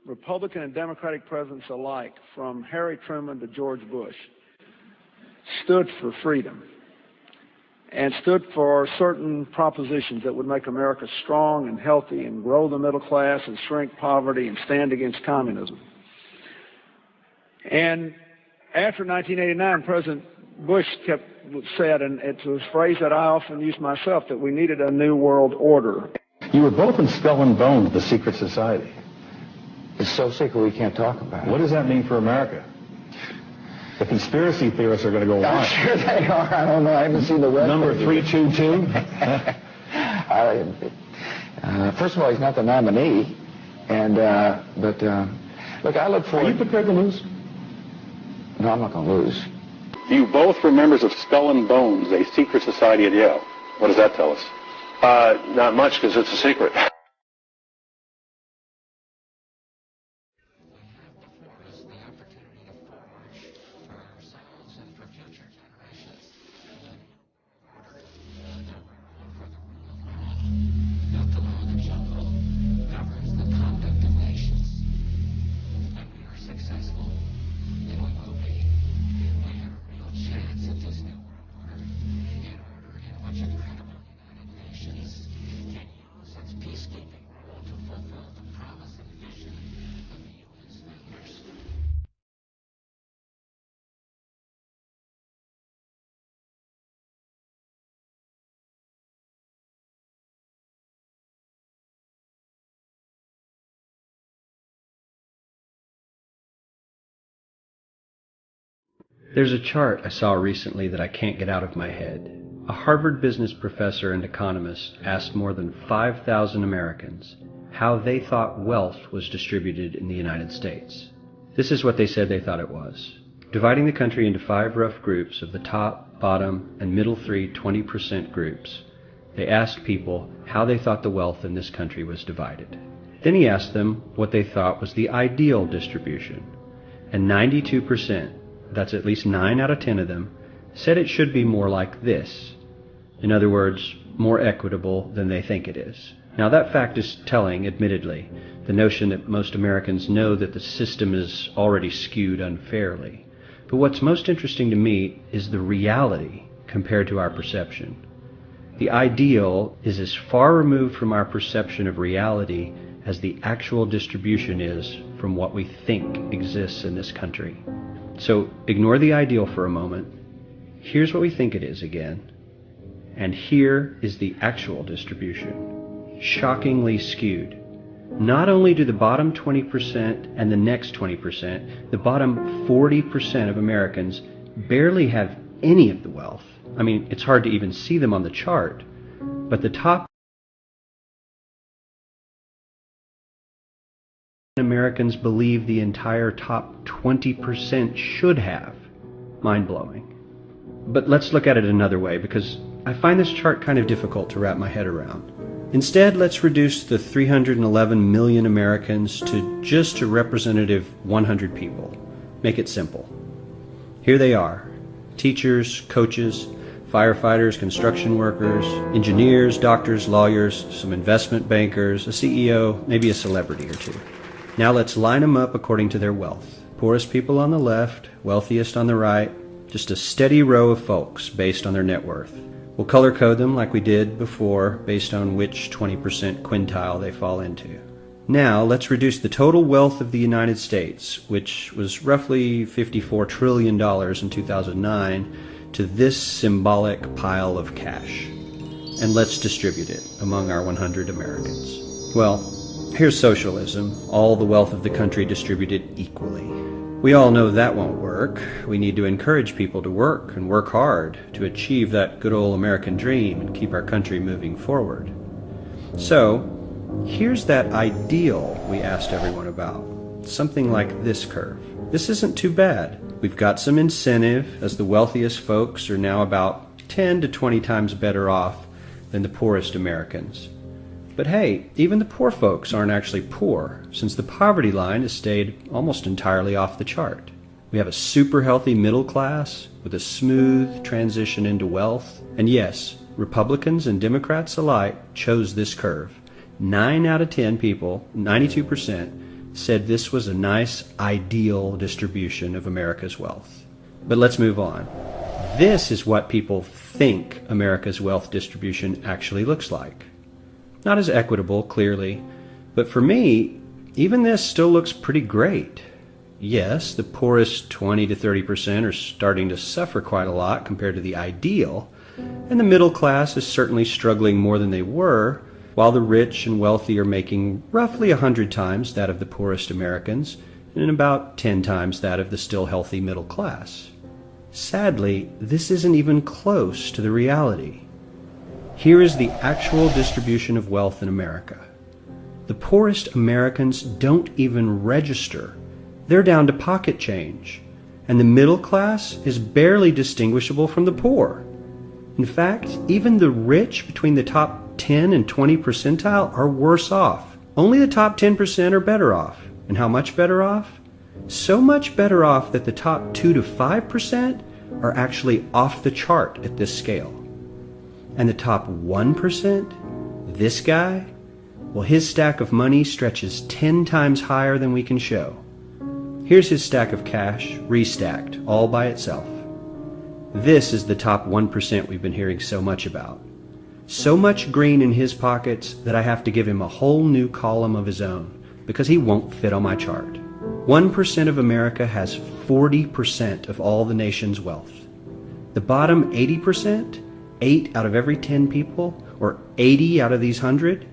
Republican and Democratic presidents alike, from Harry Truman to George Bush, stood for freedom and stood for certain propositions that would make America strong and healthy and grow the middle class and shrink poverty and stand against communism. And after 1989, President Bush said, and it's a phrase that I often use myself, that we needed a new world order. You were both in Skull and Bones, the secret society. It's so secret we can't talk about it. What does that mean for America? The conspiracy theorists are going to go on. I'm sure they are. I don't know. I haven't seen the web. Number 322? First of all, he's not the nominee. And, look, I look forward... Are you prepared to lose? No, I'm not going to lose. You both were members of Skull and Bones, a secret society at Yale. What does that tell us? Not much, because it's a secret. There's a chart I saw recently that I can't get out of my head. A Harvard business professor and economist asked more than 5,000 Americans how they thought wealth was distributed in the United States. This is what they said they thought it was. Dividing the country into 5 rough groups of the top, bottom, and middle 3 20% groups, they asked people how they thought the wealth in this country was divided. Then he asked them what they thought was the ideal distribution, and 92%, that's at least 9 out of 10 of them, said it should be more like this. In other words, more equitable than they think it is. Now that fact is telling, admittedly, the notion that most Americans know that the system is already skewed unfairly. But what's most interesting to me is the reality compared to our perception. The ideal is as far removed from our perception of reality as the actual distribution is from what we think exists in this country. So ignore the ideal for a moment. Here's what we think it is again. And here is the actual distribution. Shockingly skewed. Not only do the bottom 20% and the next 20%, the bottom 40% of Americans barely have any of the wealth. I mean, it's hard to even see them on the chart. But the top Americans believe the entire top 20% should have. Mind-blowing. But let's look at it another way, because I find this chart kind of difficult to wrap my head around. Instead, let's reduce the 311 million Americans to just a representative 100 people. Make it simple. Here they are. Teachers, coaches, firefighters, construction workers, engineers, doctors, lawyers, some investment bankers, a CEO, maybe a celebrity or two. Now let's line them up according to their wealth. Poorest people on the left, wealthiest on the right, just a steady row of folks based on their net worth. We'll color code them like we did before based on which 20% quintile they fall into. Now let's reduce the total wealth of the United States, which was roughly $54 trillion in 2009, to this symbolic pile of cash. And let's distribute it among our 100 Americans. Well, here's socialism, all the wealth of the country distributed equally. We all know that won't work. We need to encourage people to work and work hard to achieve that good old American dream and keep our country moving forward. So, here's that ideal we asked everyone about. Something like this curve. This isn't too bad. We've got some incentive, as the wealthiest folks are now about 10 to 20 times better off than the poorest Americans. But hey, even the poor folks aren't actually poor, since the poverty line has stayed almost entirely off the chart. We have a super healthy middle class with a smooth transition into wealth. And yes, Republicans and Democrats alike chose this curve. 9 out of 10 people, 92%, said this was a nice, ideal distribution of America's wealth. But let's move on. This is what people think America's wealth distribution actually looks like. Not as equitable, clearly, but for me, even this still looks pretty great. Yes, the poorest 20 to 30% are starting to suffer quite a lot compared to the ideal, and the middle class is certainly struggling more than they were, while the rich and wealthy are making roughly 100 times that of the poorest Americans and about 10 times that of the still healthy middle class. Sadly, this isn't even close to the reality. Here is the actual distribution of wealth in America. The poorest Americans don't even register. They're down to pocket change, and the middle class is barely distinguishable from the poor. In fact, even the rich between the top 10 and 20 percentile are worse off. Only the top 10% are better off. And how much better off? So much better off that the top 2 to 5% are actually off the chart at this scale. And the top 1%, this guy, well, his stack of money stretches 10 times higher than we can show. Here's his stack of cash, restacked, all by itself. This is the top 1% we've been hearing so much about. So much green in his pockets that I have to give him a whole new column of his own, because he won't fit on my chart. 1% of America has 40% of all the nation's wealth. The bottom 80%, 8 out of every 10 people, or 80 out of these 100,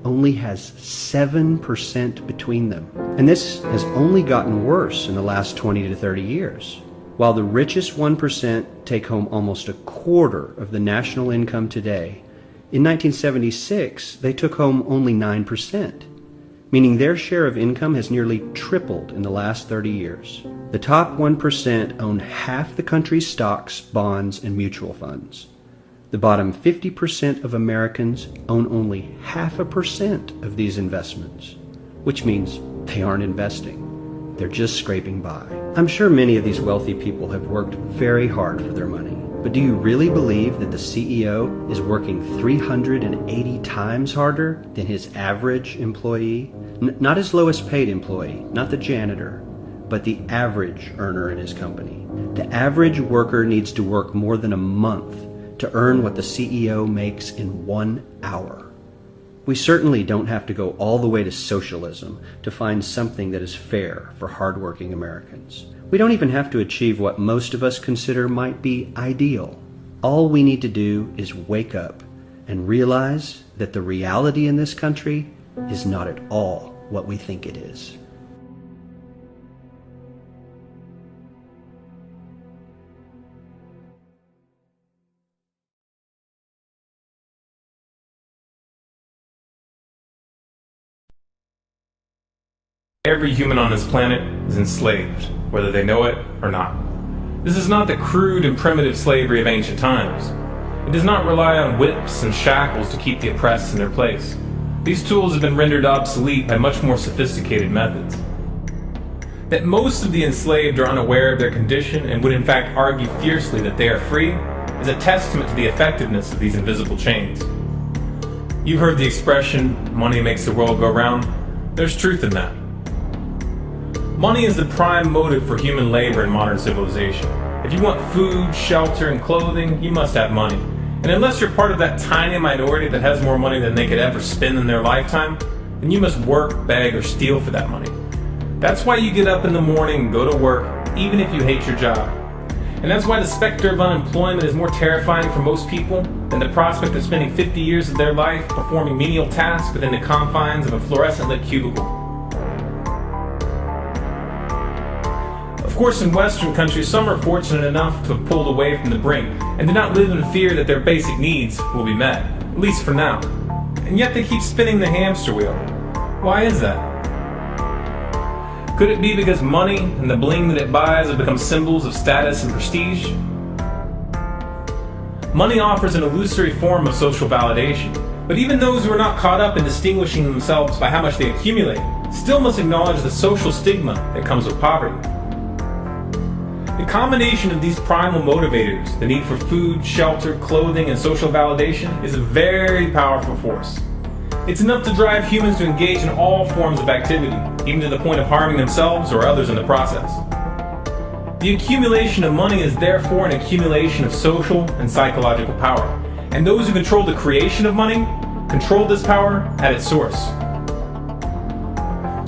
only has 7% between them. And this has only gotten worse in the last 20 to 30 years. While the richest 1% take home almost a quarter of the national income today, in 1976 they took home only 9%, meaning their share of income has nearly tripled in the last 30 years. The top 1% own half the country's stocks, bonds, and mutual funds. The bottom 50% of Americans own only 0.5% of these investments, which means they aren't investing. They're just scraping by. I'm sure many of these wealthy people have worked very hard for their money. But do you really believe that the CEO is working 380 times harder than his average employee? Not his lowest paid employee, not the janitor, but the average earner in his company. The average worker needs to work more than a month to earn what the CEO makes in 1 hour. We certainly don't have to go all the way to socialism to find something that is fair for hardworking Americans. We don't even have to achieve what most of us consider might be ideal. All we need to do is wake up and realize that the reality in this country is not at all what we think it is. Every human on this planet is enslaved, whether they know it or not. This is not the crude and primitive slavery of ancient times. It does not rely on whips and shackles to keep the oppressed in their place. These tools have been rendered obsolete by much more sophisticated methods. That most of the enslaved are unaware of their condition and would in fact argue fiercely that they are free is a testament to the effectiveness of these invisible chains. You've heard the expression, money makes the world go round. There's truth in that. Money is the prime motive for human labor in modern civilization. If you want food, shelter, and clothing, you must have money. And unless you're part of that tiny minority that has more money than they could ever spend in their lifetime, then you must work, beg, or steal for that money. That's why you get up in the morning and go to work, even if you hate your job. And that's why the specter of unemployment is more terrifying for most people than the prospect of spending 50 years of their life performing menial tasks within the confines of a fluorescent-lit cubicle. Of course, in Western countries, some are fortunate enough to have pulled away from the brink and do not live in fear that their basic needs will be met, at least for now. And yet they keep spinning the hamster wheel. Why is that? Could it be because money and the bling that it buys have become symbols of status and prestige? Money offers an illusory form of social validation, but even those who are not caught up in distinguishing themselves by how much they accumulate still must acknowledge the social stigma that comes with poverty. The combination of these primal motivators, the need for food, shelter, clothing, and social validation, is a very powerful force. It's enough to drive humans to engage in all forms of activity, even to the point of harming themselves or others in the process. The accumulation of money is therefore an accumulation of social and psychological power, and those who control the creation of money control this power at its source.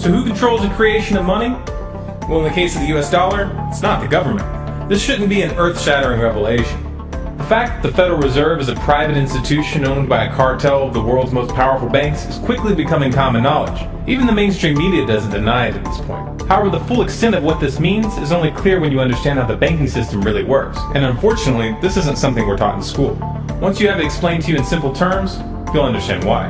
So who controls the creation of money? Well, in the case of the US dollar, it's not the government. This shouldn't be an earth-shattering revelation. The fact that the Federal Reserve is a private institution owned by a cartel of the world's most powerful banks is quickly becoming common knowledge. Even the mainstream media doesn't deny it at this point. However, the full extent of what this means is only clear when you understand how the banking system really works. And unfortunately, this isn't something we're taught in school. Once you have it explained to you in simple terms, you'll understand why.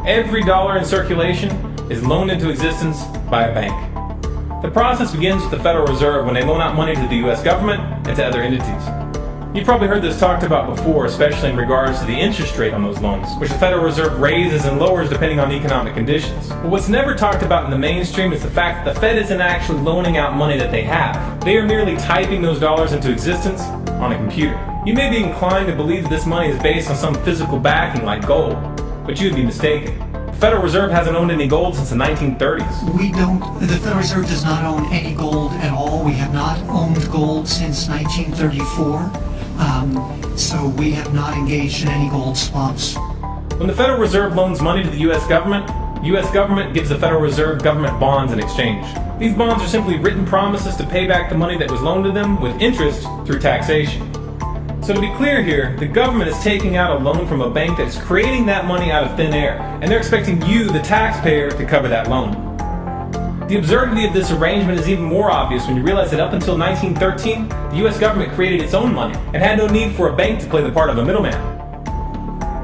Every dollar in circulation is loaned into existence by a bank. The process begins with the Federal Reserve when they loan out money to the US government and to other entities. You've probably heard this talked about before, especially in regards to the interest rate on those loans, which the Federal Reserve raises and lowers depending on economic conditions. But what's never talked about in the mainstream is the fact that the Fed isn't actually loaning out money that they have. They are merely typing those dollars into existence on a computer. You may be inclined to believe that this money is based on some physical backing like gold, but you'd be mistaken. The Federal Reserve hasn't owned any gold since the 1930s. The Federal Reserve does not own any gold at all. We have not owned gold since 1934. So we have not engaged in any gold swaps. When the Federal Reserve loans money to the US government gives the Federal Reserve government bonds in exchange. These bonds are simply written promises to pay back the money that was loaned to them with interest through taxation. So to be clear here, the government is taking out a loan from a bank that is creating that money out of thin air, and they're expecting you, the taxpayer, to cover that loan. The absurdity of this arrangement is even more obvious when you realize that up until 1913, the US government created its own money and had no need for a bank to play the part of a middleman.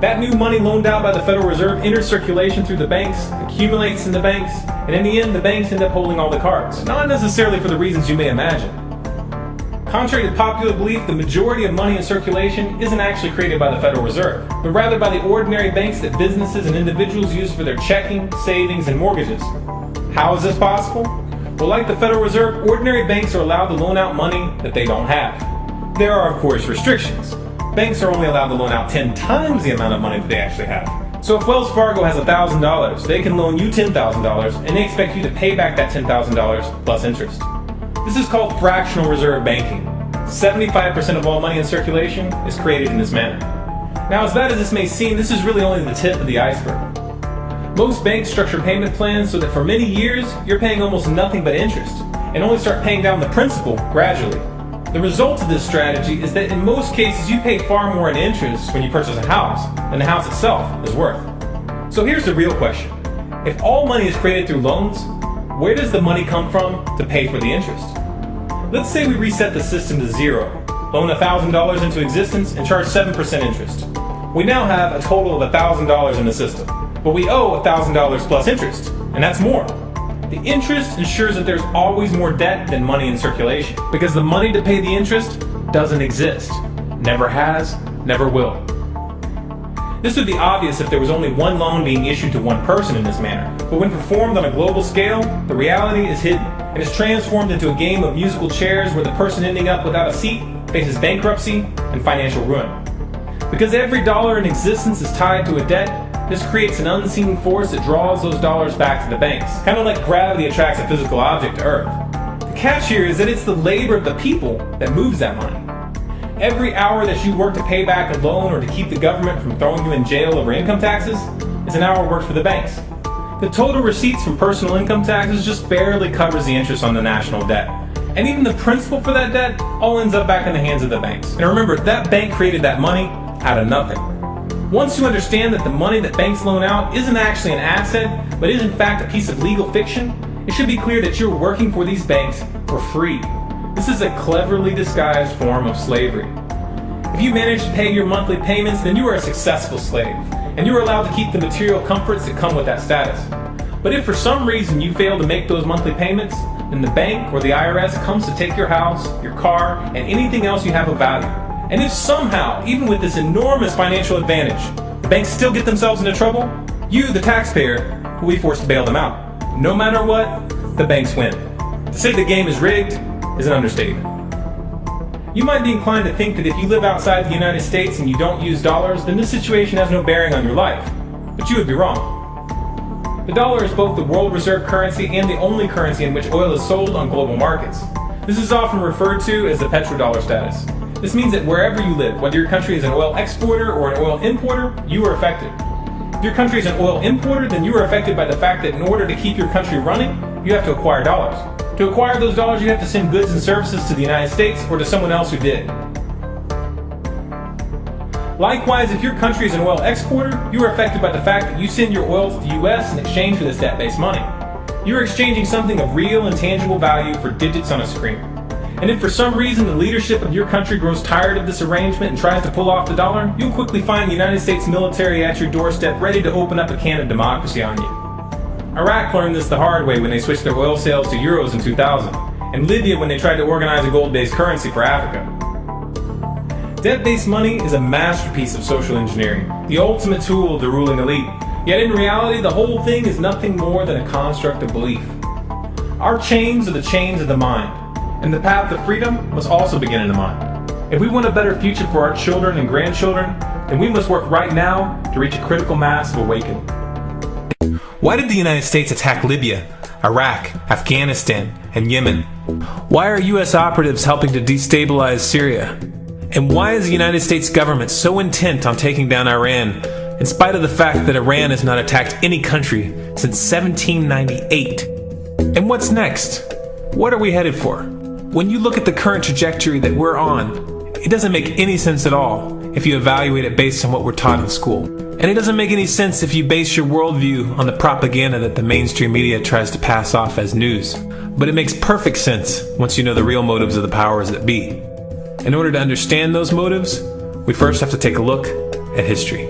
That new money loaned out by the Federal Reserve enters circulation through the banks, accumulates in the banks, and in the end the banks end up holding all the cards. Not necessarily for the reasons you may imagine. Contrary to popular belief, the majority of money in circulation isn't actually created by the Federal Reserve, but rather by the ordinary banks that businesses and individuals use for their checking, savings, and mortgages. How is this possible? Well, like the Federal Reserve, ordinary banks are allowed to loan out money that they don't have. There are, of course, restrictions. Banks are only allowed to loan out 10 times the amount of money that they actually have. So if Wells Fargo has $1,000, they can loan you $10,000, and they expect you to pay back that $10,000 plus interest. This is called fractional reserve banking. 75% of all money in circulation is created in this manner. Now, as bad as this may seem, this is really only the tip of the iceberg. Most banks structure payment plans so that for many years, you're paying almost nothing but interest, and only start paying down the principal gradually. The result of this strategy is that in most cases, you pay far more in interest when you purchase a house than the house itself is worth. So here's the real question. If all money is created through loans, where does the money come from to pay for the interest? Let's say we reset the system to zero, loan $1,000 into existence, and charge 7% interest. We now have a total of $1,000 in the system, but we owe $1,000 plus interest, and that's more. The interest ensures that there's always more debt than money in circulation, because the money to pay the interest doesn't exist. Never has, never will. This would be obvious if there was only one loan being issued to one person in this manner, but when performed on a global scale, the reality is hidden, and is transformed into a game of musical chairs where the person ending up without a seat faces bankruptcy and financial ruin. Because every dollar in existence is tied to a debt, this creates an unseen force that draws those dollars back to the banks, kind of like gravity attracts a physical object to Earth. The catch here is that it's the labor of the people that moves that money. Every hour that you work to pay back a loan or to keep the government from throwing you in jail over income taxes is an hour worked for the banks. The total receipts from personal income taxes just barely covers the interest on the national debt. And even the principal for that debt all ends up back in the hands of the banks. And remember, that bank created that money out of nothing. Once you understand that the money that banks loan out isn't actually an asset, but is in fact a piece of legal fiction, it should be clear that you're working for these banks for free. This is a cleverly disguised form of slavery. If you manage to pay your monthly payments, then you are a successful slave, and you are allowed to keep the material comforts that come with that status. But if for some reason you fail to make those monthly payments, then the bank or the IRS comes to take your house, your car, and anything else you have of value. And if somehow, even with this enormous financial advantage, the banks still get themselves into trouble, you, the taxpayer, will be forced to bail them out. No matter what, the banks win. To say the game is rigged is an understatement. You might be inclined to think that if you live outside the United States and you don't use dollars, then this situation has no bearing on your life. But you would be wrong. The dollar is both the world reserve currency and the only currency in which oil is sold on global markets. This is often referred to as the petrodollar status. This means that wherever you live, whether your country is an oil exporter or an oil importer, you are affected. If your country is an oil importer, then you are affected by the fact that in order to keep your country running, you have to acquire dollars. To acquire those dollars, you have to send goods and services to the United States or to someone else who did. Likewise, if your country is an oil exporter, you are affected by the fact that you send your oil to the US in exchange for this debt-based money. You are exchanging something of real and tangible value for digits on a screen. And if for some reason the leadership of your country grows tired of this arrangement and tries to pull off the dollar, you'll quickly find the United States military at your doorstep ready to open up a can of democracy on you. Iraq learned this the hard way when they switched their oil sales to euros in 2000, and Libya when they tried to organize a gold-based currency for Africa. Debt-based money is a masterpiece of social engineering, the ultimate tool of the ruling elite. Yet in reality, the whole thing is nothing more than a construct of belief. Our chains are the chains of the mind, and the path to freedom must also begin in the mind. If we want a better future for our children and grandchildren, then we must work right now to reach a critical mass of awakening. Why did the United States attack Libya, Iraq, Afghanistan, and Yemen? Why are U.S. operatives helping to destabilize Syria? And why is the United States government so intent on taking down Iran, in spite of the fact that Iran has not attacked any country since 1798? And what's next? What are we headed for? When you look at the current trajectory that we're on, it doesn't make any sense at all if you evaluate it based on what we're taught in school. And it doesn't make any sense if you base your worldview on the propaganda that the mainstream media tries to pass off as news. But it makes perfect sense once you know the real motives of the powers that be. In order to understand those motives, we first have to take a look at history.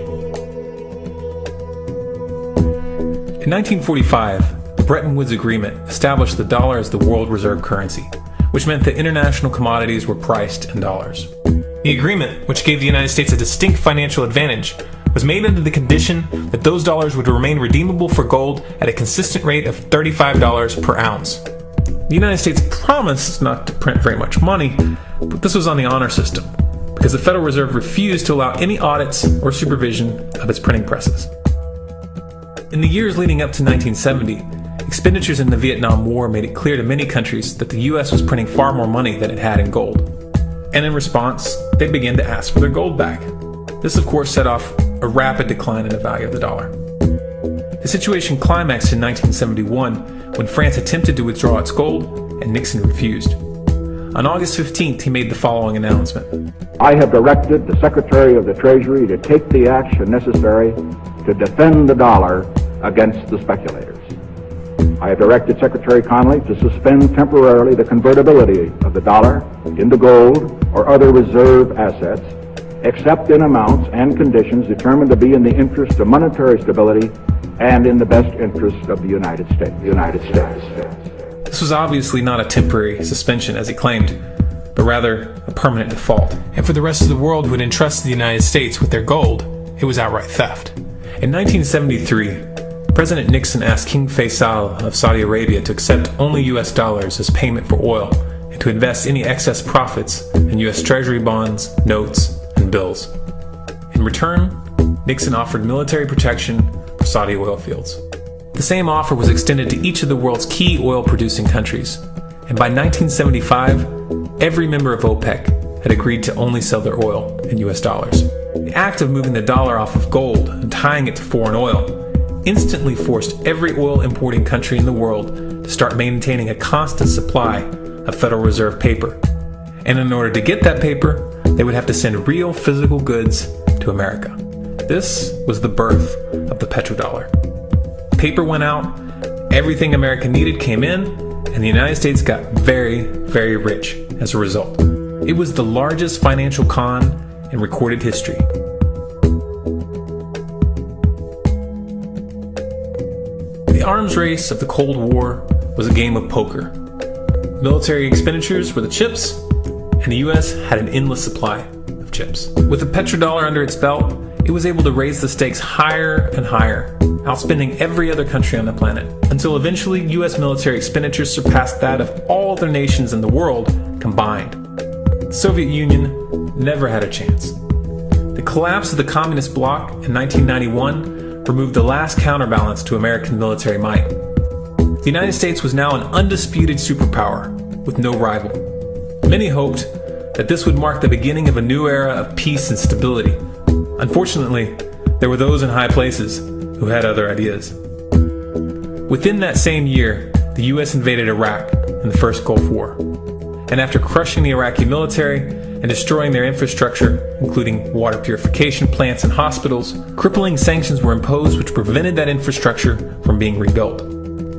In 1945, the Bretton Woods Agreement established the dollar as the world reserve currency, which meant that international commodities were priced in dollars. The agreement, which gave the United States a distinct financial advantage, was made under the condition that those dollars would remain redeemable for gold at a consistent rate of $35 per ounce. The United States promised not to print very much money, but this was on the honor system, because the Federal Reserve refused to allow any audits or supervision of its printing presses. In the years leading up to 1970, expenditures in the Vietnam War made it clear to many countries that the U.S. was printing far more money than it had in gold. And in response, they began to ask for their gold back. This, of course, set off a rapid decline in the value of the dollar. The situation climaxed in 1971 when France attempted to withdraw its gold and Nixon refused. On August 15th, he made the following announcement. I have directed the Secretary of the Treasury to take the action necessary to defend the dollar against the speculators. I have directed Secretary Connally to suspend temporarily the convertibility of the dollar into gold or other reserve assets, except in amounts and conditions determined to be in the interest of monetary stability and in the best interest of the United States. This was obviously not a temporary suspension, as he claimed, but rather a permanent default. And for the rest of the world who had entrusted the United States with their gold, it was outright theft. In 1973, President Nixon asked King Faisal of Saudi Arabia to accept only U.S. dollars as payment for oil and to invest any excess profits in U.S. Treasury bonds, notes, and bills. In return, Nixon offered military protection for Saudi oil fields. The same offer was extended to each of the world's key oil-producing countries, and by 1975, every member of OPEC had agreed to only sell their oil in U.S. dollars. The act of moving the dollar off of gold and tying it to foreign oil instantly forced every oil-importing country in the world to start maintaining a constant supply of Federal Reserve paper. And in order to get that paper, they would have to send real physical goods to America. This was the birth of the petrodollar. Paper went out, everything America needed came in, and the United States got very, very rich as a result. It was the largest financial con in recorded history. The arms race of the Cold War was a game of poker. Military expenditures were the chips, and the U.S. had an endless supply of chips. With the petrodollar under its belt, it was able to raise the stakes higher and higher, outspending every other country on the planet, until eventually U.S. military expenditures surpassed that of all other nations in the world combined. The Soviet Union never had a chance. The collapse of the communist bloc in 1991 removed the last counterbalance to American military might. The United States was now an undisputed superpower with no rival. Many hoped that this would mark the beginning of a new era of peace and stability. Unfortunately, there were those in high places who had other ideas. Within that same year, the U.S. invaded Iraq in the first Gulf War. And after crushing the Iraqi military and destroying their infrastructure, including water purification plants and hospitals, crippling sanctions were imposed which prevented that infrastructure from being rebuilt.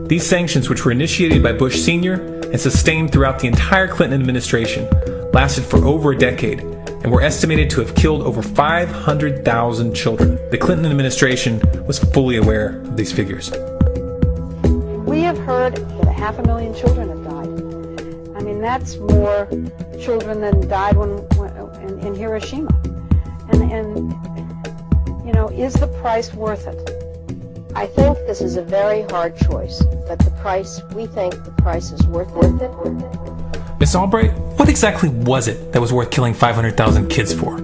These sanctions, which were initiated by Bush Sr. and sustained throughout the entire Clinton administration, lasted for over a decade and were estimated to have killed over 500,000 children. The Clinton administration was fully aware of these figures. We have heard that 500,000 children have died. I mean, that's more children than died in Hiroshima. And you know, is the price worth it? I think this is a very hard choice, but we think the price is worth it. Miss Albright, what exactly was it that was worth killing 500,000 kids for?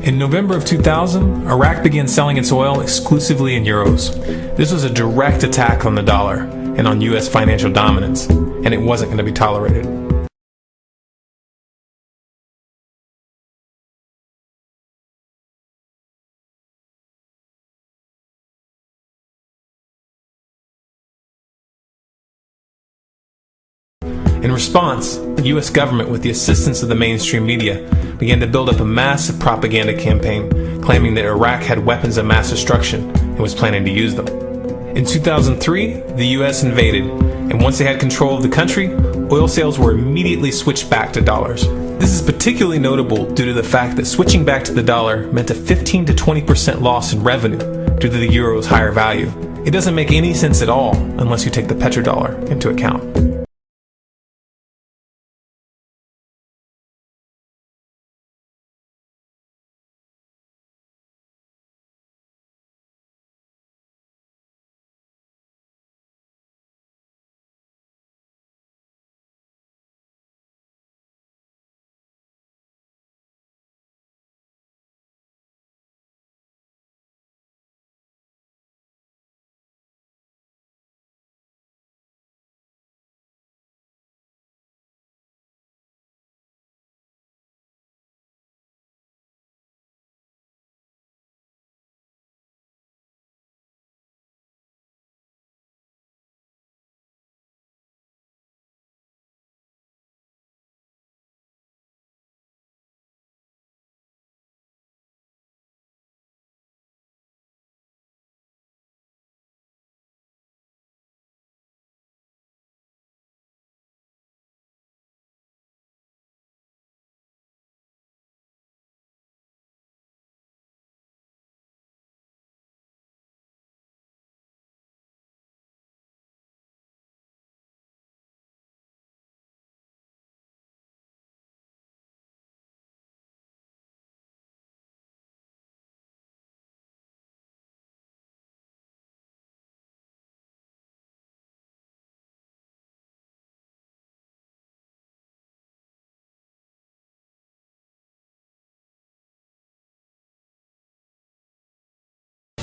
In November of 2000, Iraq began selling its oil exclusively in euros. This was a direct attack on the dollar and on U.S. financial dominance, and it wasn't going to be tolerated. In response, the U.S. government, with the assistance of the mainstream media, began to build up a massive propaganda campaign claiming that Iraq had weapons of mass destruction and was planning to use them. In 2003, the U.S. invaded, and once they had control of the country, oil sales were immediately switched back to dollars. This is particularly notable due to the fact that switching back to the dollar meant a 15 to 20% loss in revenue due to the euro's higher value. It doesn't make any sense at all unless you take the petrodollar into account.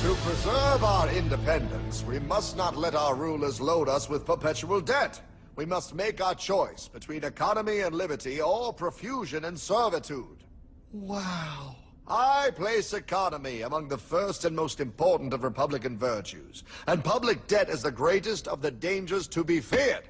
To preserve our independence, we must not let our rulers load us with perpetual debt. We must make our choice between economy and liberty or profusion and servitude. Wow. I place economy among the first and most important of Republican virtues, and public debt is the greatest of the dangers to be feared.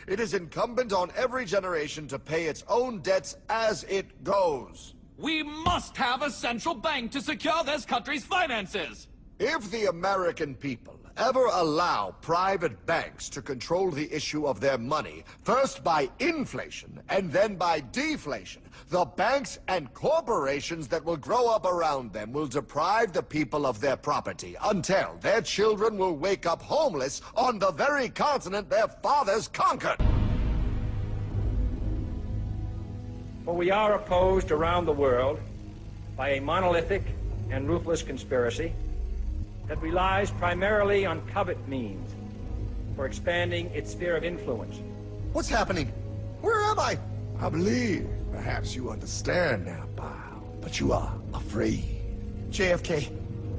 It is incumbent on every generation to pay its own debts as it goes. We must have a central bank to secure this country's finances. If the American people ever allow private banks to control the issue of their money, first by inflation and then by deflation, the banks and corporations that will grow up around them will deprive the people of their property until their children will wake up homeless on the very continent their fathers conquered. For we are opposed around the world by a monolithic and ruthless conspiracy that relies primarily on covert means for expanding its sphere of influence What's happening? Where am I? I believe perhaps you understand now, pal, but you are afraid. JFK.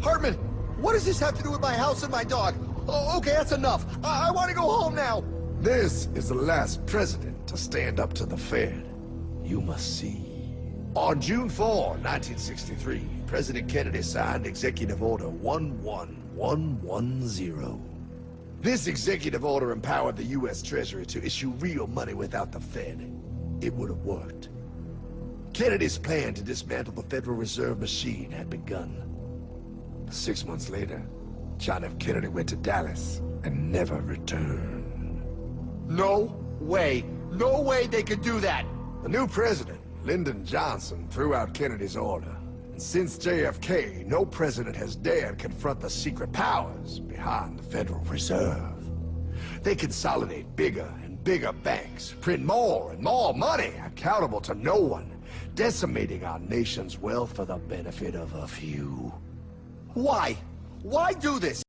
Hartman, what does this have to do with my house and my dog? Oh, okay, that's enough. I want to go home now. This is the last president to stand up to the Fed. You must see. On June 4, 1963, President Kennedy signed Executive Order 11110. This executive order empowered the U.S. Treasury to issue real money without the Fed. It would have worked. Kennedy's plan to dismantle the Federal Reserve machine had begun. 6 months later, John F. Kennedy went to Dallas and never returned. No way. No way they could do that. The new president, Lyndon Johnson, threw out Kennedy's order. And since JFK, no president has dared confront the secret powers behind the Federal Reserve. They consolidate bigger and bigger banks, print more and more money, accountable to no one, decimating our nation's wealth for the benefit of a few. Why? Why do this?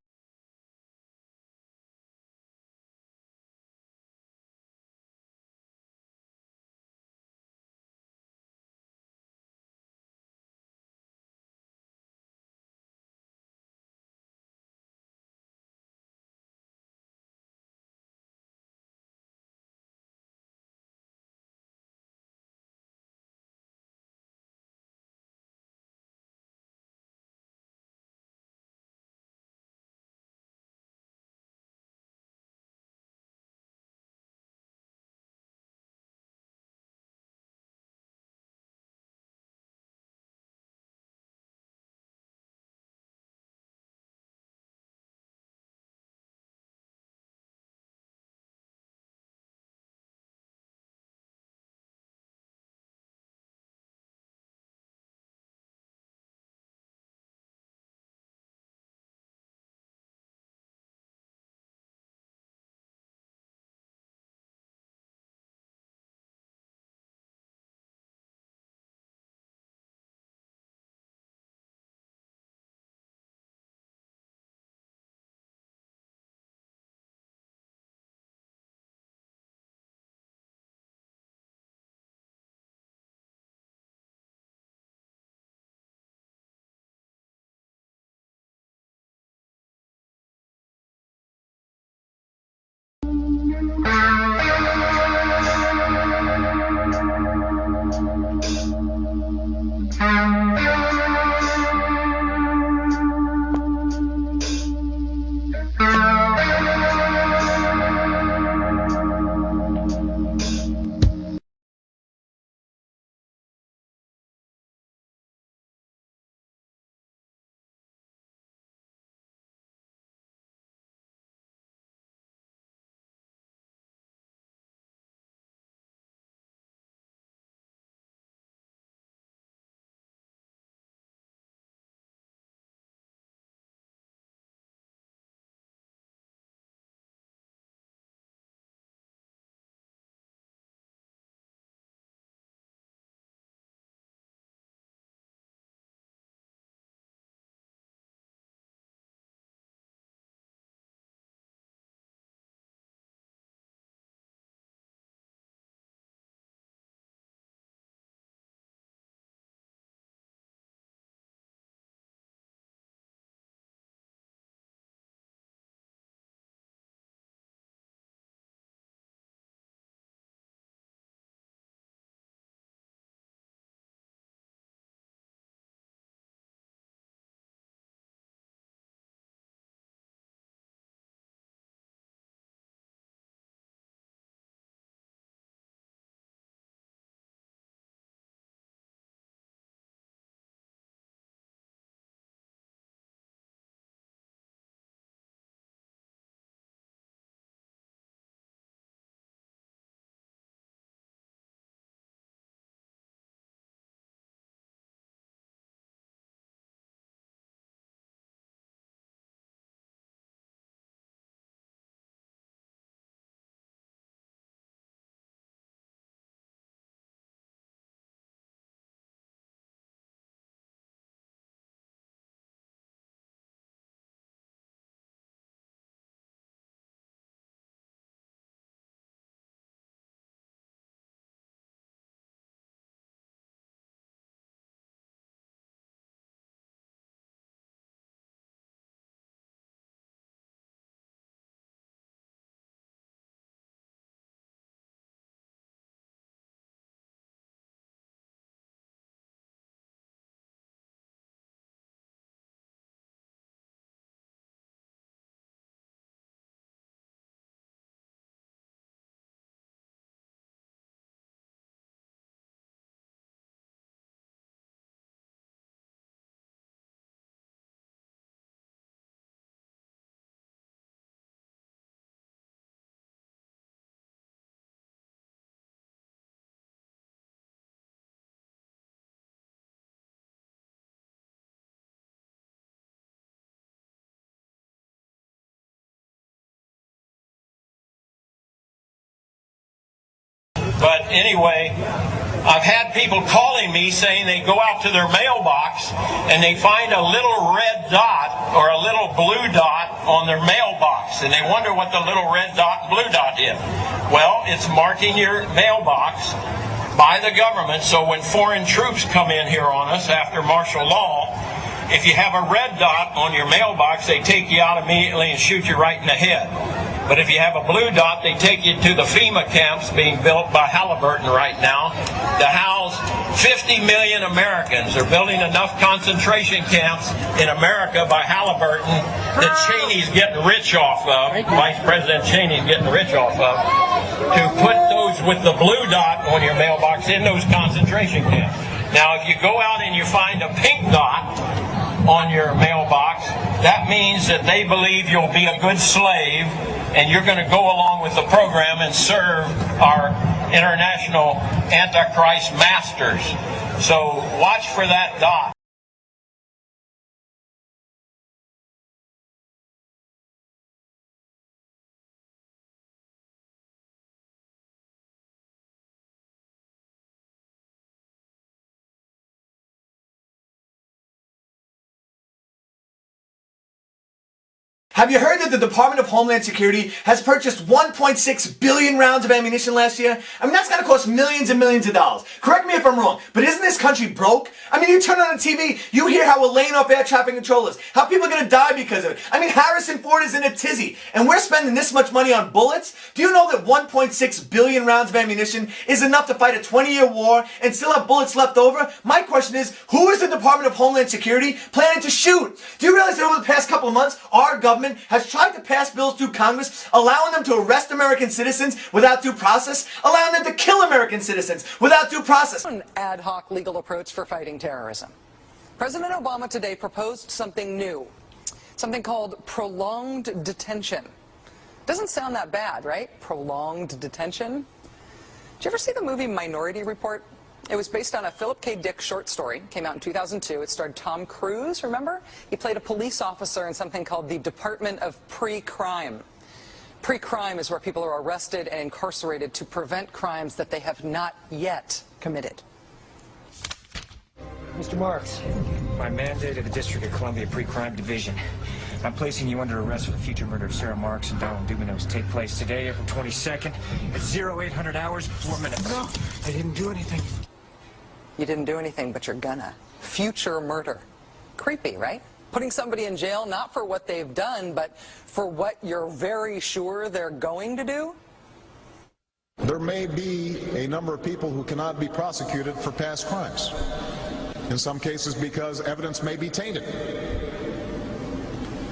But anyway, I've had people calling me saying they go out to their mailbox and they find a little red dot or a little blue dot on their mailbox, and they wonder what the little red dot and blue dot is. Well, it's marking your mailbox by the government, so when foreign troops come in here on us after martial law, if you have a red dot on your mailbox, they take you out immediately and shoot you right in the head. But if you have a blue dot, they take you to the FEMA camps being built by Halliburton right now to house 50 million Americans. They're building enough concentration camps in America by Halliburton that Cheney's getting rich off of, Vice President Cheney's getting rich off of, to put those with the blue dot on your mailbox in those concentration camps. Now, if you go out and you find a pink dot on your mailbox, that means that they believe you'll be a good slave and you're going to go along with the program and serve our international Antichrist masters. So watch for that dot. Have you heard that the Department of Homeland Security has purchased 1.6 billion rounds of ammunition last year? I mean, that's going to cost millions and millions of dollars. Correct me if I'm wrong, but isn't this country broke? I mean, you turn on the TV, you hear how we're laying off air traffic controllers, how people are going to die because of it. I mean, Harrison Ford is in a tizzy, and we're spending this much money on bullets? Do you know that 1.6 billion rounds of ammunition is enough to fight a 20-year war and still have bullets left over? My question is, who is the Department of Homeland Security planning to shoot? Do you realize that over the past couple of months, our government has tried to pass bills through Congress allowing them to arrest American citizens without due process, allowing them to kill American citizens without due process? An ad hoc legal approach for fighting terrorism. President Obama today proposed something new, something called prolonged detention. Doesn't sound that bad, right? Prolonged detention. Did you ever see the movie Minority Report? It was based on a Philip K. Dick short story. Came out in 2002. It starred Tom Cruise, remember? He played a police officer in something called the Department of Pre-Crime. Pre-crime is where people are arrested and incarcerated to prevent crimes that they have not yet committed. Mr. Marks, by mandate of the District of Columbia Pre-Crime Division, I'm placing you under arrest for the future murder of Sarah Marks and Donald Dubinos. Take place today, April 22nd, at 0800 hours, 4 minutes. No, I didn't do anything. You didn't do anything, but you're gonna. Future murder. Creepy, right? Putting somebody in jail not for what they've done, but for what you're very sure they're going to do? There may be a number of people who cannot be prosecuted for past crimes. In some cases because evidence may be tainted,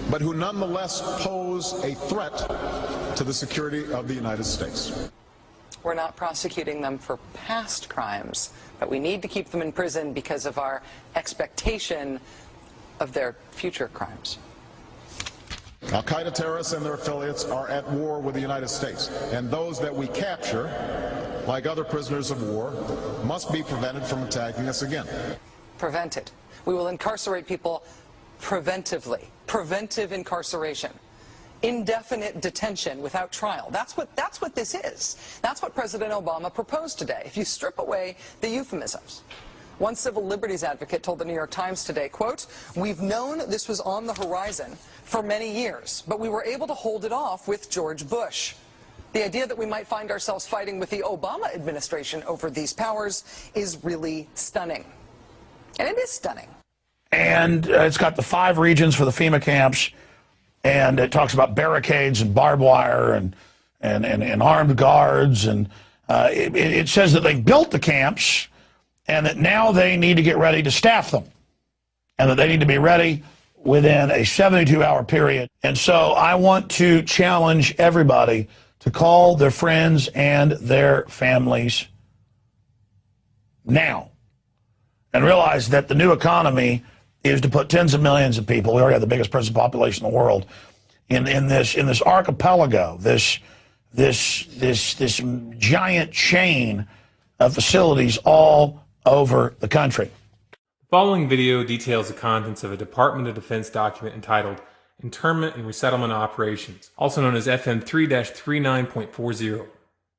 but who nonetheless pose a threat to the security of the United States. We're not prosecuting them for past crimes, but we need to keep them in prison because of our expectation of their future crimes. Al-Qaeda terrorists and their affiliates are at war with the United States, and those that we capture, like other prisoners of war, must be prevented from attacking us again. Prevented. We will incarcerate people preventively. Preventive incarceration. Indefinite detention without trial. That's what this is. That's what President Obama proposed today, if you strip away the euphemisms. One civil liberties advocate told the New York Times today, quote, "We've known this was on the horizon for many years, but we were able to hold it off with George Bush. The idea that we might find ourselves fighting with the Obama administration over these powers is really stunning." And it is stunning. And it's got the 5 regions for the FEMA camps, and it talks about barricades and barbed wire and armed guards, and it says that they've built the camps and that now they need to get ready to staff them, and that they need to be ready within a 72-hour period. And so I want to challenge everybody to call their friends and their families now and realize that the new economy is to put tens of millions of people, we already have the biggest prison population in the world, in this archipelago, this giant chain of facilities all over the country. The following video details the contents of a Department of Defense document entitled Internment and Resettlement Operations, also known as FM 3-39.40.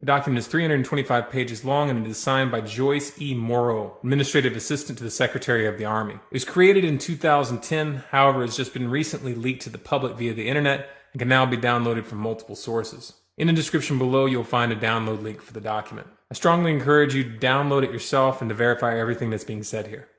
The document is 325 pages long and it is signed by Joyce E. Morrow, Administrative Assistant to the Secretary of the Army. It was created in 2010, however, it's just been recently leaked to the public via the internet and can now be downloaded from multiple sources. In the description below, you'll find a download link for the document. I strongly encourage you to download it yourself and to verify everything that's being said here.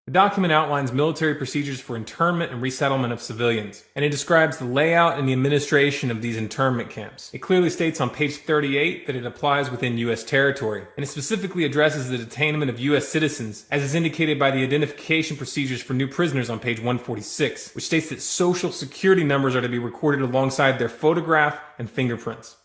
The document outlines military procedures for internment and resettlement of civilians, and it describes the layout and the administration of these internment camps. It clearly states on page 38 that it applies within U.S. territory, and it specifically addresses the detainment of U.S. citizens, as is indicated by the identification procedures for new prisoners on page 146, which states that social security numbers are to be recorded alongside their photograph and fingerprints.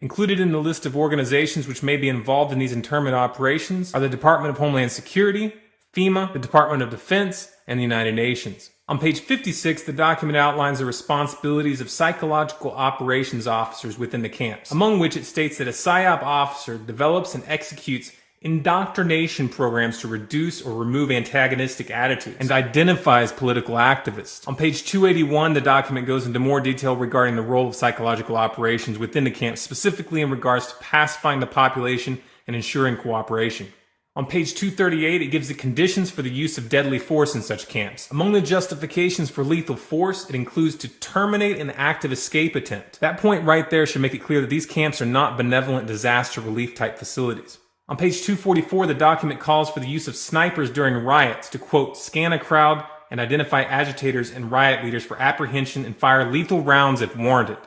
Included in the list of organizations which may be involved in these internment operations are the Department of Homeland Security, FEMA, the Department of Defense, and the United Nations. On page 56, the document outlines the responsibilities of psychological operations officers within the camps, among which it states that a PSYOP officer develops and executes indoctrination programs to reduce or remove antagonistic attitudes and identifies political activists. On page 281, the document goes into more detail regarding the role of psychological operations within the camps, specifically in regards to pacifying the population and ensuring cooperation. On page 238, it gives the conditions for the use of deadly force in such camps. Among the justifications for lethal force, it includes to terminate an active escape attempt. That point right there should make it clear that these camps are not benevolent disaster relief type facilities. On page 244, the document calls for the use of snipers during riots to, quote, scan a crowd and identify agitators and riot leaders for apprehension and fire lethal rounds if warranted.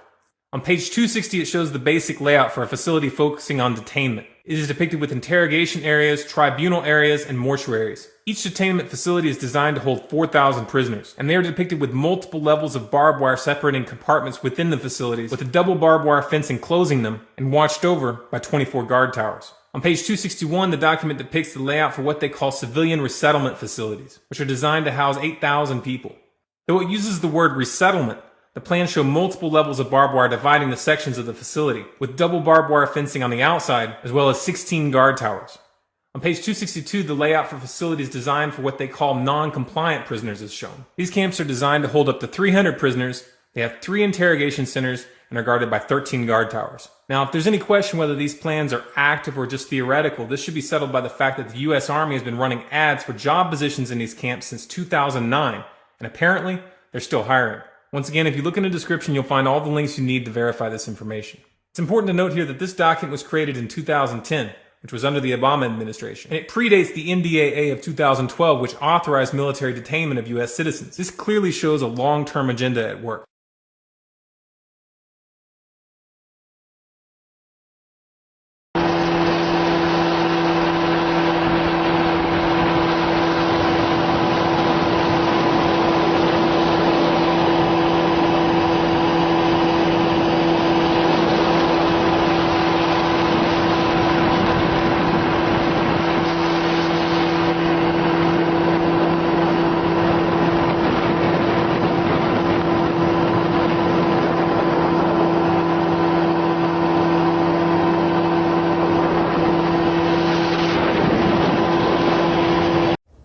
On page 260, it shows the basic layout for a facility focusing on detainment. It is depicted with interrogation areas, tribunal areas, and mortuaries. Each detainment facility is designed to hold 4,000 prisoners, and they are depicted with multiple levels of barbed wire separating compartments within the facilities, with a double barbed wire fence enclosing them, and watched over by 24 guard towers. On page 261, the document depicts the layout for what they call civilian resettlement facilities, which are designed to house 8,000 people. Though it uses the word resettlement, the plans show multiple levels of barbed wire dividing the sections of the facility, with double barbed wire fencing on the outside, as well as 16 guard towers. On page 262, the layout for facilities designed for what they call non-compliant prisoners is shown. These camps are designed to hold up to 300 prisoners, they have 3 interrogation centers, and are guarded by 13 guard towers. Now, if there's any question whether these plans are active or just theoretical, this should be settled by the fact that the U.S. Army has been running ads for job positions in these camps since 2009, and apparently, they're still hiring. Once again, if you look in the description, you'll find all the links you need to verify this information. It's important to note here that this document was created in 2010, which was under the Obama administration, and it predates the NDAA of 2012, which authorized military detainment of U.S. citizens. This clearly shows a long-term agenda at work.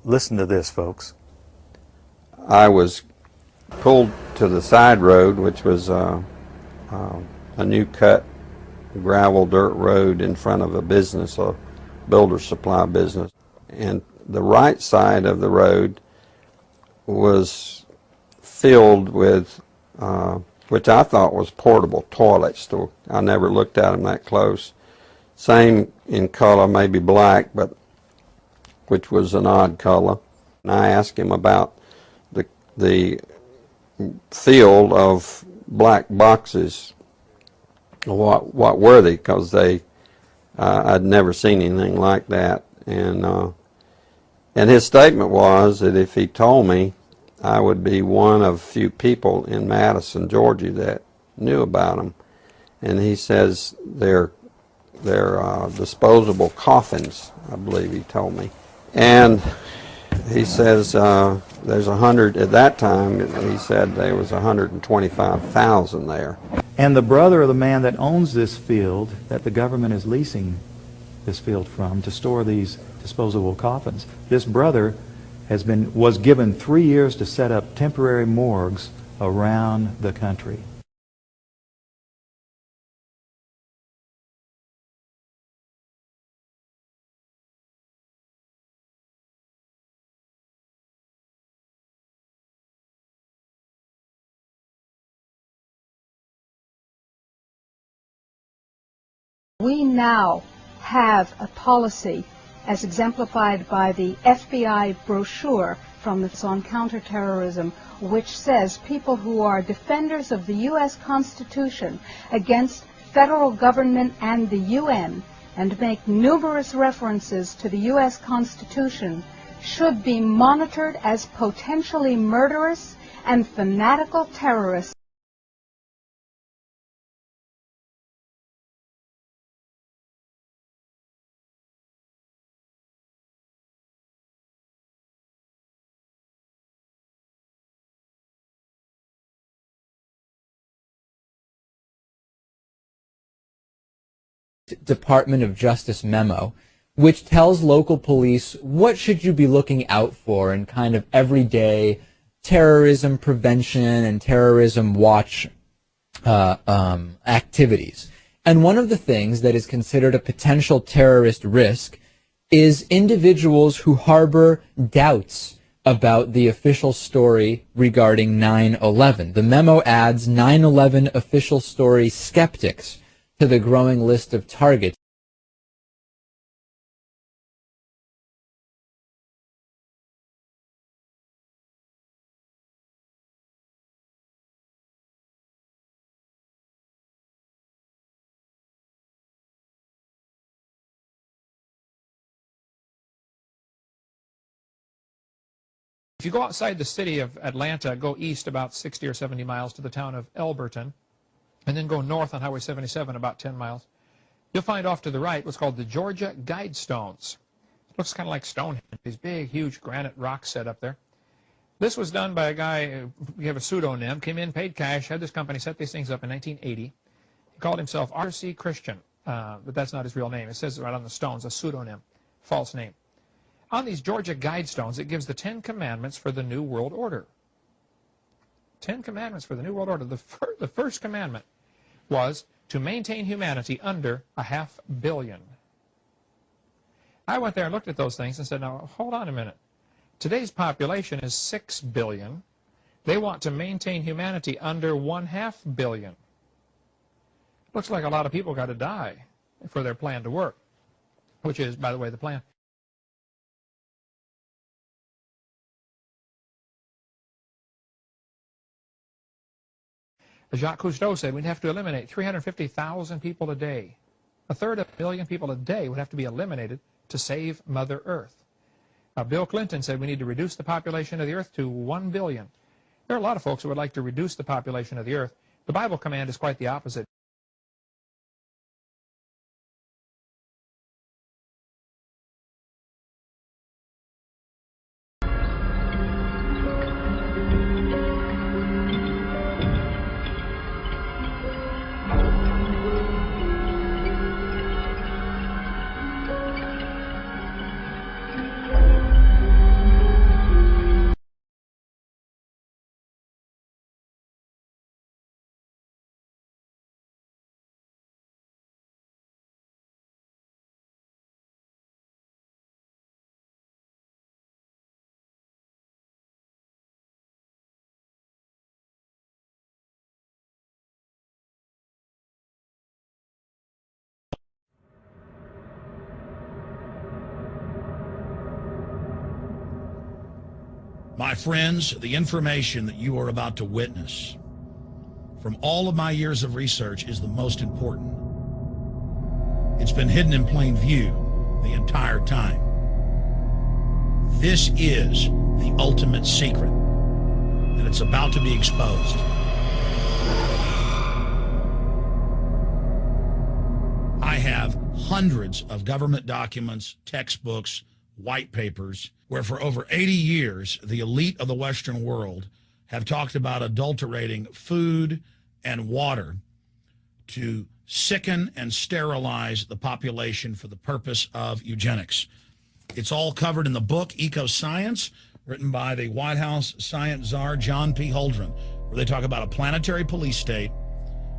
Listen to this, folks. I was pulled to the side road, which was a new cut gravel dirt road in front of a business, a builder supply business. And the right side of the road was filled with, which I thought was portable toilets. So I never looked at them that close. Same in color, maybe black, but which was an odd color. And I asked him about the field of black boxes. What were they? Because I'd never seen anything like that. And his statement was that if he told me, I would be one of few people in Madison, Georgia that knew about them. And he says they're disposable coffins, I believe he told me. And he says there's 100, at that time he said there was 125,000 there. And the brother of the man that owns this field, that the government is leasing this field from to store these disposable coffins, this brother was given 3 years to set up temporary morgues around the country. We now have a policy as exemplified by the FBI brochure from the on counterterrorism, which says people who are defenders of the U.S. Constitution against federal government and the UN and make numerous references to the U.S. Constitution should be monitored as potentially murderous and fanatical terrorists. Department of Justice memo, which tells local police what should you be looking out for in kind of everyday terrorism prevention and terrorism watch activities. And one of the things that is considered a potential terrorist risk is individuals who harbor doubts about the official story regarding 9/11. The memo adds 9/11 official story skeptics to the growing list of targets. If you go outside the city of Atlanta, go east about 60 or 70 miles to the town of Elberton, and then go north on Highway 77 about 10 miles, you'll find off to the right what's called the Georgia Guidestones. It looks kind of like Stonehenge, these big, huge granite rocks set up there. This was done by a guy, we have a pseudonym, came in, paid cash, had this company set these things up in 1980. He called himself R.C. Christian, but that's not his real name. It says right on the stones, a pseudonym, false name. On these Georgia Guidestones, it gives the 10 Commandments for the New World Order. 10 Commandments for the New World Order. The first commandment was to maintain humanity under 500 million. I went there and looked at those things and said, now, hold on a minute. Today's population is 6 billion. They want to maintain humanity under 1/2 billion. Looks like a lot of people got to die for their plan to work, which is, by the way, the plan. As Jacques Cousteau said, we'd have to eliminate 350,000 people a day. 1/3 of a million people a day would have to be eliminated to save Mother Earth. Bill Clinton said we need to reduce the population of the Earth to 1 billion. There are a lot of folks who would like to reduce the population of the Earth. The Bible command is quite the opposite. My friends, the information that you are about to witness from all of my years of research is the most important. It's been hidden in plain view the entire time. This is the ultimate secret, and it's about to be exposed. I have hundreds of government documents, textbooks, white papers, where for over 80 years, the elite of the Western world have talked about adulterating food and water to sicken and sterilize the population for the purpose of eugenics. It's all covered in the book, Eco-Science, written by the White House science czar, John P. Holdren, where they talk about a planetary police state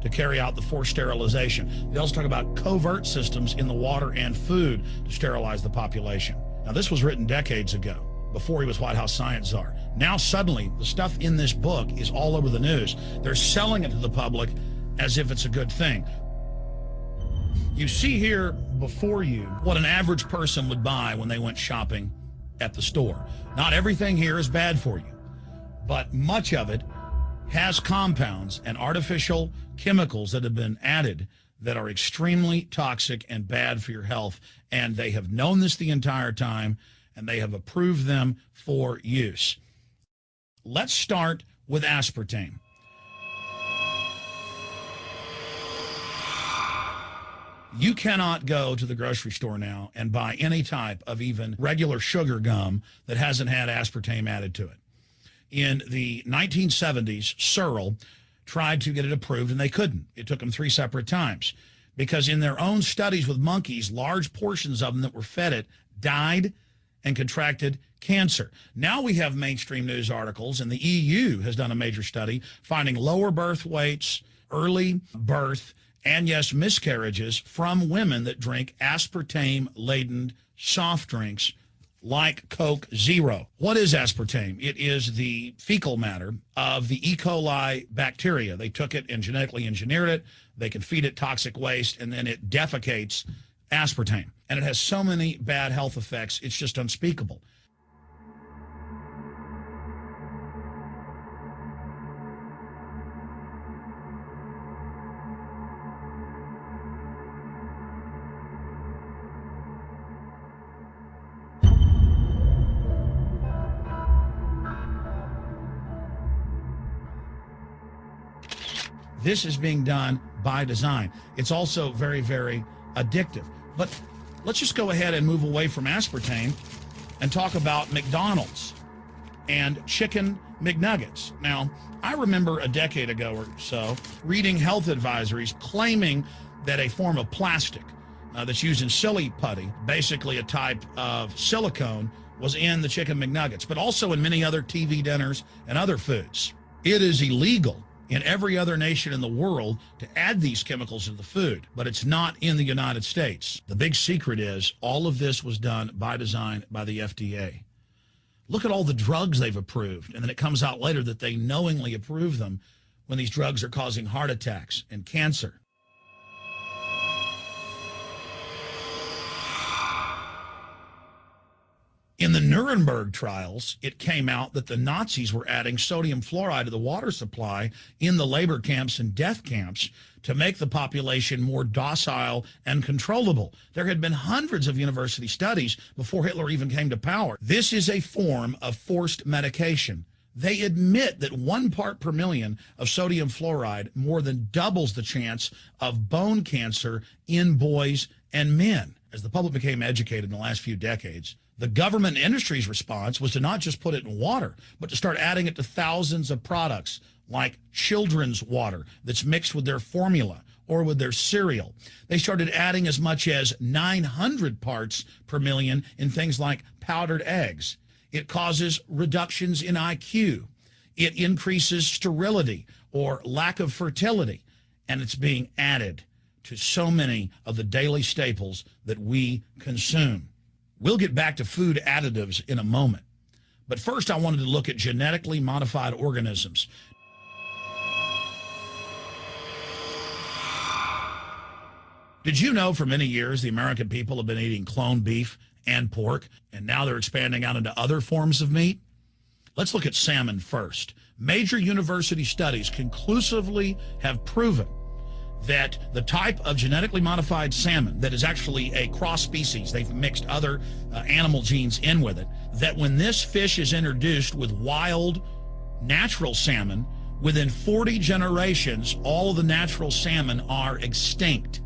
to carry out the forced sterilization. They also talk about covert systems in the water and food to sterilize the population. Now, this was written decades ago, before he was White House science czar. Now, suddenly, the stuff in this book is all over the news. They're selling it to the public as if it's a good thing. You see here before you what an average person would buy when they went shopping at the store. Not everything here is bad for you, but much of it has compounds and artificial chemicals that have been added that are extremely toxic and bad for your health. And they have known this the entire time, and they have approved them for use. Let's start with aspartame. You cannot go to the grocery store now and buy any type of even regular sugar gum that hasn't had aspartame added to it. In the 1970s, Searle tried to get it approved, and they couldn't. It took them 3 separate times because in their own studies with monkeys, large portions of them that were fed it died and contracted cancer. Now we have mainstream news articles, and the EU has done a major study finding lower birth weights, early birth, and yes, miscarriages from women that drink aspartame-laden soft drinks like Coke Zero. What is aspartame? It is the fecal matter of the E. coli bacteria. They took it and genetically engineered it. They can feed it toxic waste, and then it defecates aspartame. And it has so many bad health effects, it's just unspeakable. This is being done by design. It's also very, very addictive. But let's just go ahead and move away from aspartame and talk about McDonald's and chicken McNuggets. Now, I remember a decade ago or so reading health advisories claiming that a form of plastic that's used in silly putty, basically a type of silicone, was in the chicken McNuggets, but also in many other TV dinners and other foods. It is illegal in every other nation in the world to add these chemicals to the food, but it's not in the United States. The big secret is all of this was done by design by the FDA. Look at all the drugs they've approved, and then it comes out later that they knowingly approve them when these drugs are causing heart attacks and cancer. In the Nuremberg trials, it came out that the Nazis were adding sodium fluoride to the water supply in the labor camps and death camps to make the population more docile and controllable. There had been hundreds of university studies before Hitler even came to power. This is a form of forced medication. They admit that 1 part per million of sodium fluoride more than doubles the chance of bone cancer in boys and men. As the public became educated in the last few decades, the government and industry's response was to not just put it in water, but to start adding it to thousands of products like children's water that's mixed with their formula or with their cereal. They started adding as much as 900 parts per million in things like powdered eggs. It causes reductions in IQ. It increases sterility or lack of fertility. And it's being added to so many of the daily staples that we consume. We'll get back to food additives in a moment. But first, I wanted to look at genetically modified organisms. Did you know for many years the American people have been eating cloned beef and pork, and now they're expanding out into other forms of meat? Let's look at salmon first. Major university studies conclusively have proven that the type of genetically modified salmon that is actually a cross species, they've mixed other animal genes in with it, that when this fish is introduced with wild natural salmon, within 40 generations, all of the natural salmon are extinct.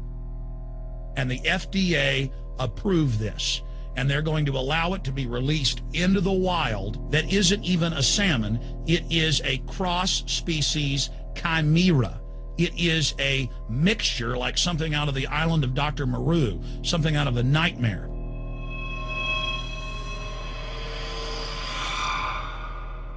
And the FDA approved this. And they're going to allow it to be released into the wild. That isn't even a salmon. It is a cross-species chimera. It is a mixture like something out of the island of Dr. Moreau, something out of a nightmare.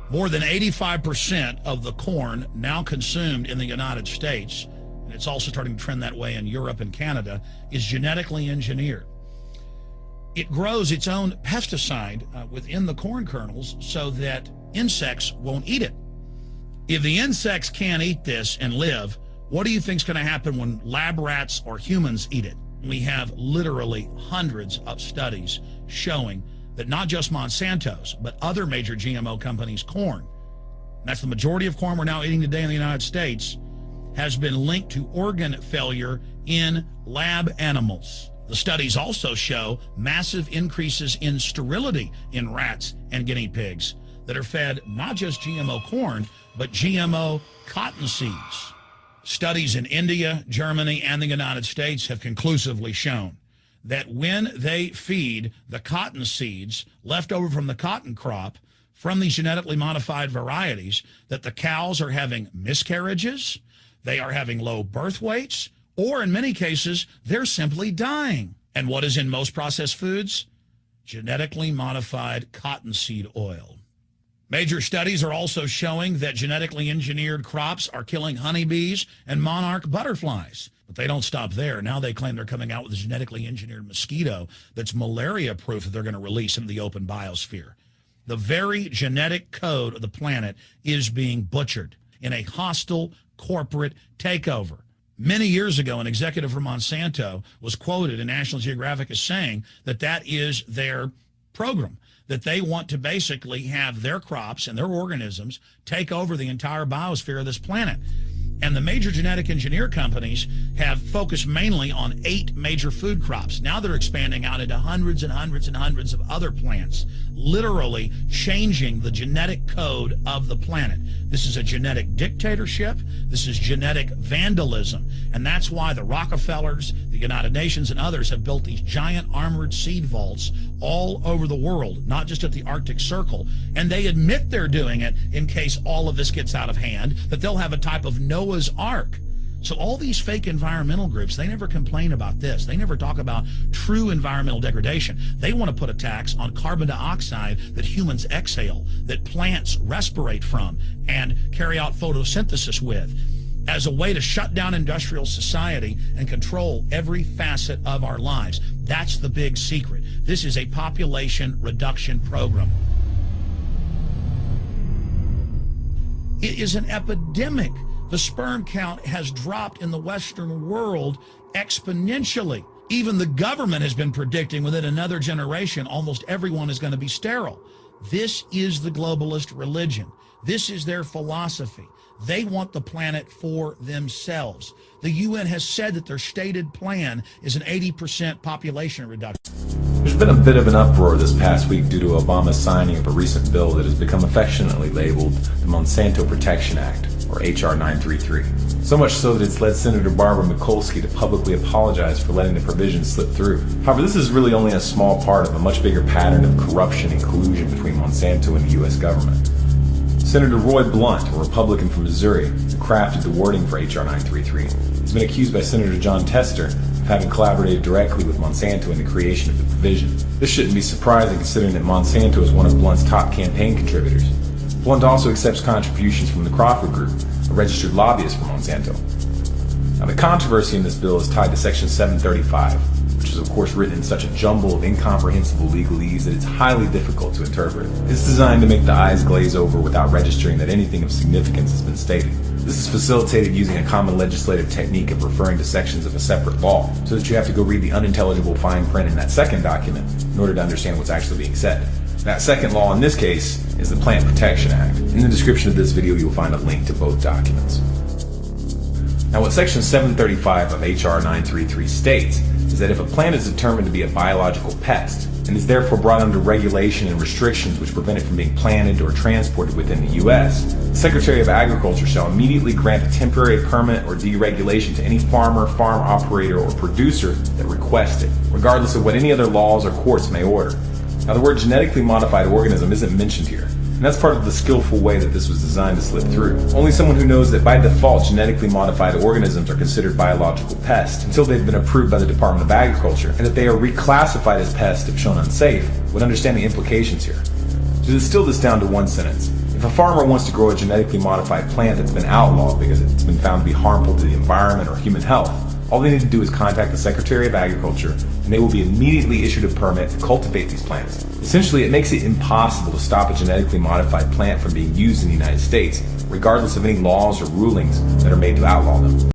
More than 85% of the corn now consumed in the United States, and it's also starting to trend that way in Europe and Canada, is genetically engineered. It grows its own pesticide within the corn kernels so that insects won't eat it. If the insects can't eat this and live, what do you think is going to happen when lab rats or humans eat it? We have literally hundreds of studies showing that not just Monsanto's, but other major GMO companies' corn, and that's the majority of corn we're now eating today in the United States, has been linked to organ failure in lab animals. The studies also show massive increases in sterility in rats and guinea pigs that are fed not just GMO corn, but GMO cotton seeds. Studies in India, Germany, and the United States have conclusively shown that when they feed the cotton seeds left over from the cotton crop from these genetically modified varieties, that the cows are having miscarriages, they are having low birth weights, or in many cases, they're simply dying. And what is in most processed foods? Genetically modified cottonseed oil. Major studies are also showing that genetically engineered crops are killing honeybees and monarch butterflies. But they don't stop there. Now they claim they're coming out with a genetically engineered mosquito that's malaria-proof that they're going to release into the open biosphere. The very genetic code of the planet is being butchered in a hostile corporate takeover. Many years ago, an executive from Monsanto was quoted in National Geographic as saying that that is their program, that they want to basically have their crops and their organisms take over the entire biosphere of this planet. And the major genetic engineer companies have focused mainly on 8 major food crops. Now they're expanding out into hundreds and hundreds and hundreds of other plants, literally changing the genetic code of the planet. This is a genetic dictatorship. This is genetic vandalism. And that's why the Rockefellers, the United Nations, and others have built these giant armored seed vaults all over the world, not just at the Arctic Circle. And they admit they're doing it in case all of this gets out of hand, that they'll have a type of Noah's Ark. So all these fake environmental groups, they never complain about this. They never talk about true environmental degradation. They want to put a tax on carbon dioxide that humans exhale, that plants respirate from and carry out photosynthesis with, as a way to shut down industrial society and control every facet of our lives. That's the big secret. This is a population reduction program. It is an epidemic. The sperm count has dropped in the Western world exponentially. Even the government has been predicting within another generation, almost everyone is going to be sterile. This is the globalist religion. This is their philosophy. They want the planet for themselves. The UN has said that their stated plan is an 80% population reduction. There's been a bit of an uproar this past week due to Obama's signing of a recent bill that has become affectionately labeled the Monsanto Protection Act, or H.R. 933. So much so that it's led Senator Barbara Mikulski to publicly apologize for letting the provisions slip through. However, this is really only a small part of a much bigger pattern of corruption and collusion between Monsanto and the U.S. government. Senator Roy Blunt, a Republican from Missouri, who crafted the wording for H.R. 933, has been accused by Senator John Tester of having collaborated directly with Monsanto in the creation of the provision. This shouldn't be surprising considering that Monsanto is one of Blunt's top campaign contributors. Blunt also accepts contributions from the Crawford Group, a registered lobbyist for Monsanto. Now, the controversy in this bill is tied to Section 735, which is of course written in such a jumble of incomprehensible legalese that it's highly difficult to interpret. It's designed to make the eyes glaze over without registering that anything of significance has been stated. This is facilitated using a common legislative technique of referring to sections of a separate law, so that you have to go read the unintelligible fine print in that second document in order to understand what's actually being said. That second law in this case is the Plant Protection Act. In the description of this video you'll find a link to both documents. Now, what Section 735 of H.R. 933 states is that if a plant is determined to be a biological pest and is therefore brought under regulation and restrictions which prevent it from being planted or transported within the U.S., the Secretary of Agriculture shall immediately grant a temporary permit or deregulation to any farmer, farm operator, or producer that requests it, regardless of what any other laws or courts may order. Now, the word genetically modified organism isn't mentioned here, and that's part of the skillful way that this was designed to slip through. Only someone who knows that by default genetically modified organisms are considered biological pests until they've been approved by the Department of Agriculture, and that they are reclassified as pests if shown unsafe, would understand the implications here. To distill this down to one sentence, if a farmer wants to grow a genetically modified plant that's been outlawed because it's been found to be harmful to the environment or human health, all they need to do is contact the Secretary of Agriculture, and they will be immediately issued a permit to cultivate these plants. Essentially, it makes it impossible to stop a genetically modified plant from being used in the United States, regardless of any laws or rulings that are made to outlaw them.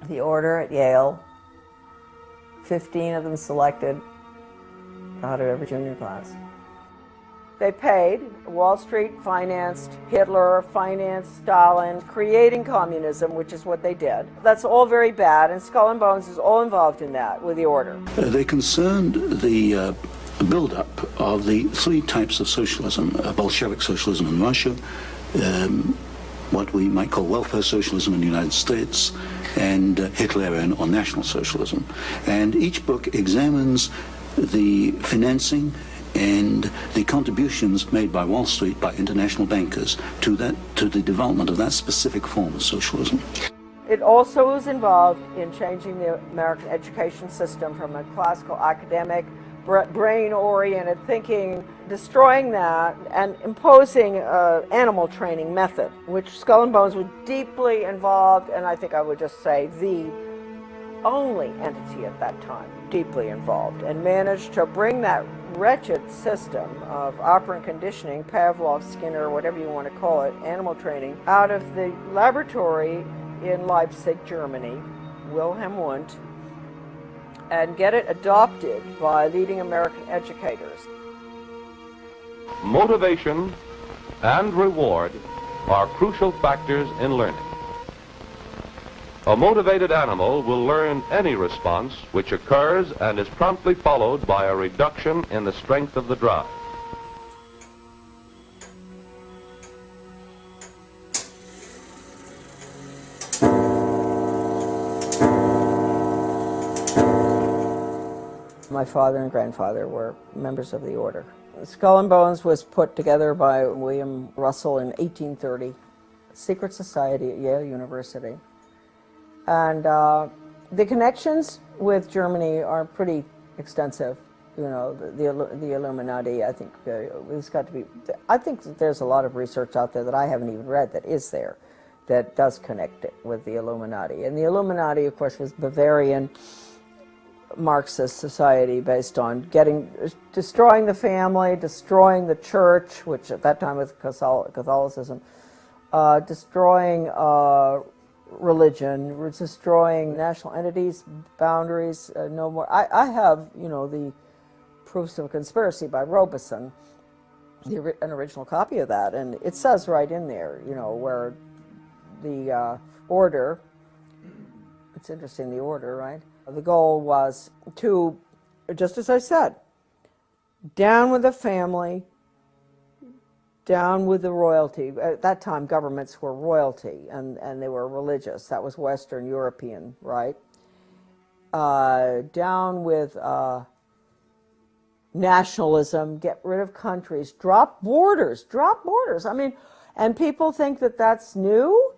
the order at Yale, 15 of them selected out of every junior class. They paid. Wall Street financed Hitler, financed Stalin, creating communism, which is what they did. That's all very bad, and Skull and Bones is all involved in that with the order. They concerned the build-up of the three types of socialism: Bolshevik socialism in Russia, what we might call welfare socialism in the United States, and Hitlerian or National Socialism. And each book examines the financing and the contributions made by Wall Street, by international bankers, to the development of that specific form of socialism. It also was involved in changing the American education system from a classical academic, brain-oriented thinking, destroying that, and imposing an animal training method, which Skull and Bones was deeply involved, and I think I would just say the only entity at that time deeply involved, and managed to bring that wretched system of operant conditioning, Pavlov, Skinner, whatever you want to call it, animal training, out of the laboratory in Leipzig, Germany, Wilhelm Wundt, and get it adopted by leading American educators. Motivation and reward are crucial factors in learning. A motivated animal will learn any response which occurs and is promptly followed by a reduction in the strength of the drive. My father and grandfather were members of the order. Skull and Bones was put together by William Russell in 1830, secret society at Yale University. And the connections with Germany are pretty extensive. You know, the Illuminati, I think it's got to be, I think that there's a lot of research out there that I haven't even read that is there, that does connect it with the Illuminati. And the Illuminati, of course, was Bavarian Marxist society based on destroying the family, destroying the church, which at that time was Catholicism, destroying religion, destroying national entities, boundaries, no more. I have, you know, the Proofs of a Conspiracy by Robeson, an original copy of that, and it says right in there, you know, where the order, it's interesting, the order, right? The goal was to, just as I said, down with the family, down with the royalty. At that time, governments were royalty, and they were religious. That was Western European, right? Down with nationalism, get rid of countries, drop borders. I mean, and people think that that's new.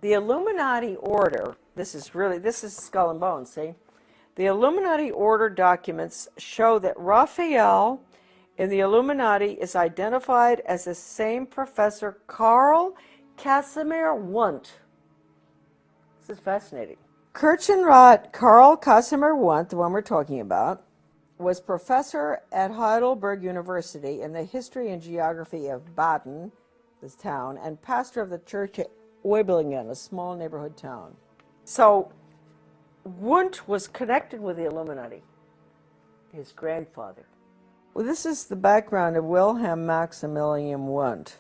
The Illuminati order, this is Skull and Bones, see? The Illuminati order documents show that Raphael in the Illuminati is identified as the same professor Karl Casimir Wundt. This is fascinating. Kirchenrat Karl Casimir Wundt, the one we're talking about, was professor at Heidelberg University in the history and geography of Baden, this town, and pastor of the church at Weiblingen, a small neighborhood town. So Wundt was connected with the Illuminati, his grandfather. Well, this is the background of Wilhelm Maximilian Wundt,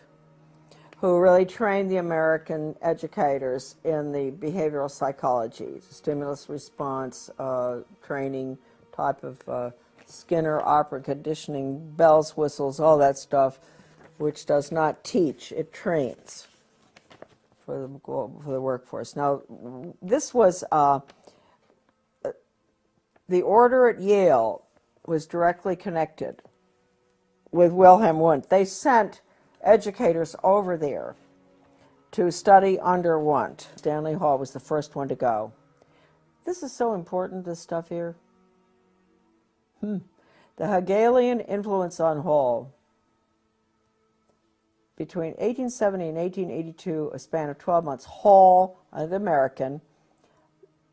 who really trained the American educators in the behavioral psychology, stimulus response training type of Skinner, operant conditioning, bells, whistles, all that stuff, which does not teach, it trains for the workforce. Now, this was the order at Yale was directly connected with Wilhelm Wundt. They sent educators over there to study under Wundt. Stanley Hall was the first one to go. This is so important, this stuff here. The Hegelian influence on Hall. Between 1870 and 1882, a span of 12 months, Hall, the American,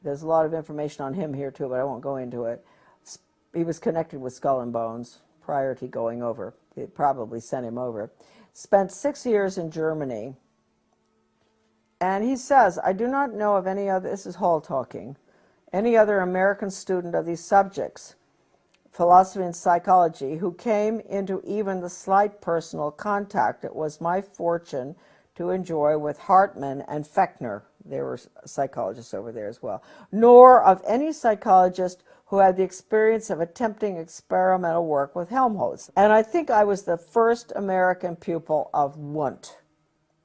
there's a lot of information on him here too, but I won't go into it. He was connected with Skull and Bones prior to going over. They probably sent him over. Spent 6 years in Germany And he says, I do not know of any other, this is Hall talking, any other American student of these subjects, philosophy and psychology, who came into even the slight personal contact it was my fortune to enjoy with Hartman and Fechner. There were psychologists over there as well. Nor of any psychologist who had the experience of attempting experimental work with Helmholtz. And I think I was the first American pupil of Wundt.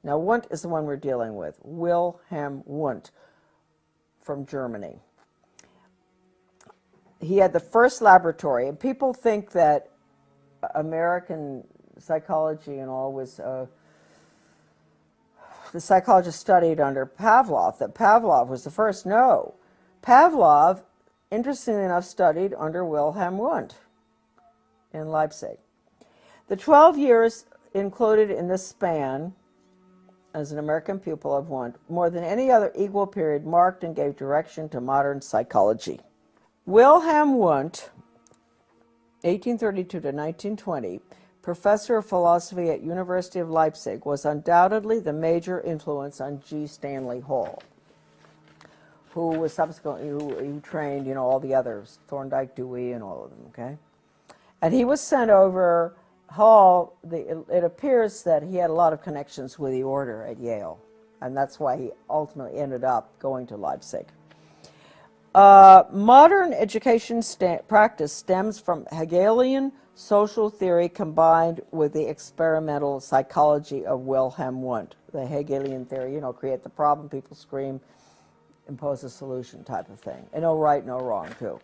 Now, Wundt is the one we're dealing with, Wilhelm Wundt from Germany. He had the first laboratory, and people think that American psychology and all was, the psychologist studied under Pavlov, that Pavlov was the first. No. Pavlov, interestingly enough, studied under Wilhelm Wundt in Leipzig. The 12 years included in this span as an American pupil of Wundt, more than any other equal period, marked and gave direction to modern psychology. Wilhelm Wundt, 1832 to 1920, professor of philosophy at University of Leipzig, was undoubtedly the major influence on G. Stanley Hall, who was subsequently, who trained, all the others, Thorndike, Dewey, and all of them, okay? And he was sent over, Hall, it appears that he had a lot of connections with the order at Yale, and that's why he ultimately ended up going to Leipzig. Modern education practice stems from Hegelian social theory combined with the experimental psychology of Wilhelm Wundt. The Hegelian theory, create the problem, people scream, impose a solution type of thing. And no right, no wrong, too.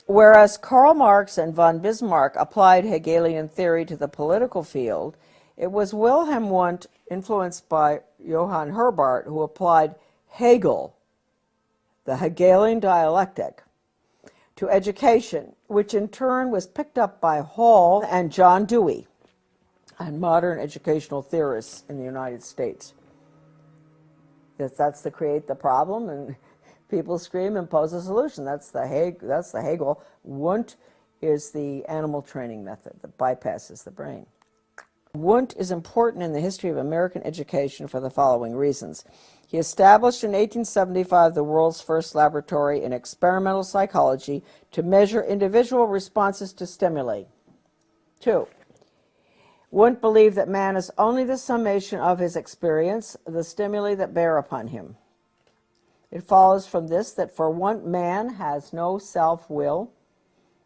Whereas Karl Marx and von Bismarck applied Hegelian theory to the political field, it was Wilhelm Wundt, influenced by Johann Herbart, who applied Hegel, the Hegelian dialectic, to education, which in turn was picked up by Hall and John Dewey and modern educational theorists in the United States. That's the create the problem and people scream, impose a solution. That's the Hegel. Wundt is the animal training method that bypasses the brain. Wundt is important in the history of American education for the following reasons. He established in 1875 the world's first laboratory in experimental psychology to measure individual responses to stimuli. 2. Wundt believed that man is only the summation of his experience, the stimuli that bear upon him. It follows from this that for Wundt, man has no self-will,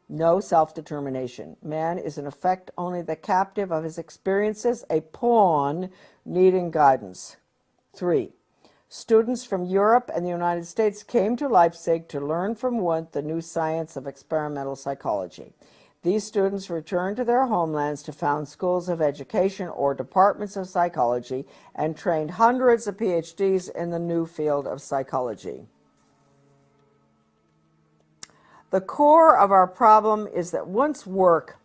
no self-determination. Man is in effect only the captive of his experiences, a pawn needing guidance. 3. Students from Europe and the United States came to Leipzig to learn from Wundt the new science of experimental psychology. These students returned to their homelands to found schools of education or departments of psychology and trained hundreds of PhDs in the new field of psychology. The core of our problem is that Wundt's work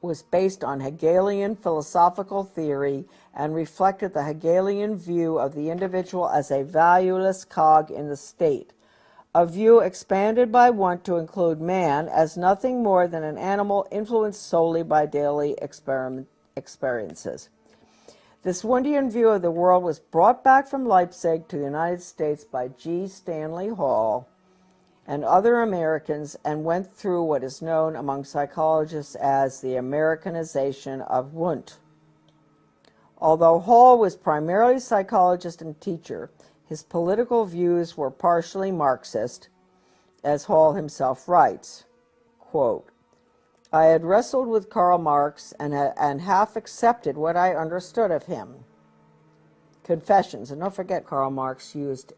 was based on Hegelian philosophical theory and reflected the Hegelian view of the individual as a valueless cog in the state, a view expanded by Wundt to include man as nothing more than an animal influenced solely by daily experiences. This Wundtian view of the world was brought back from Leipzig to the United States by G. Stanley Hall and other Americans and went through what is known among psychologists as the Americanization of Wundt. Although Hall was primarily a psychologist and teacher, his political views were partially Marxist, as Hall himself writes, quote, I had wrestled with Karl Marx and half accepted what I understood of him. Confessions, and don't forget Karl Marx used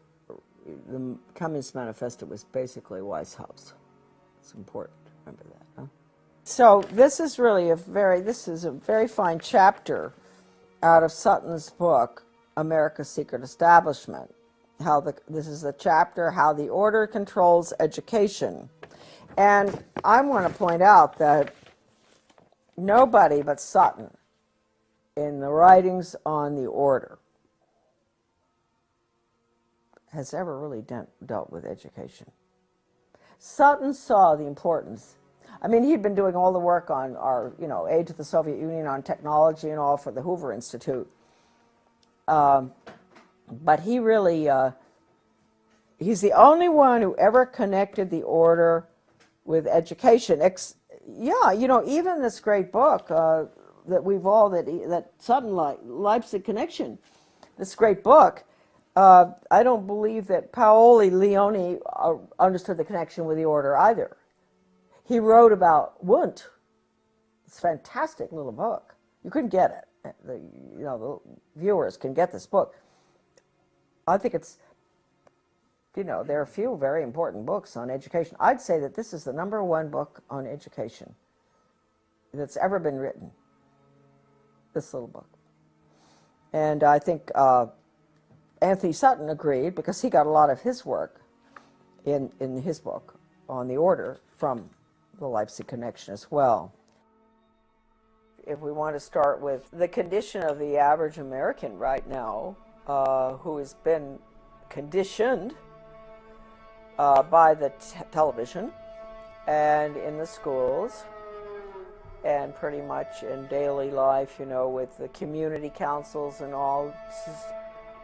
the Communist Manifesto was basically Weishaupt. It's important to remember that. Huh? So this is really a very fine chapter out of Sutton's book, America's Secret Establishment. This is the chapter, How the Order Controls Education. And I want to point out that nobody but Sutton in the writings on the order has ever really dealt with education. Sutton saw the importance. I mean, he'd been doing all the work on our, aid to the Soviet Union on technology and all for the Hoover Institute. But he really, he's the only one who ever connected the order with education. Yeah, you know, even this great book that we've all, that Sudden Leipzig Connection, this great book, I don't believe that Paoli Leone understood the connection with the order either. He wrote about Wundt. It's a fantastic little book. You couldn't get it. The viewers can get this book. I think it's, you know, there are a few very important books on education. I'd say that this is the #1 book on education that's ever been written, this little book. And I think Anthony Sutton agreed, because he got a lot of his work in his book on the order from the Leipzig Connection as well. If we want to start with the condition of the average American right now, who has been conditioned by the television and in the schools and pretty much in daily life, you know, with the community councils and all,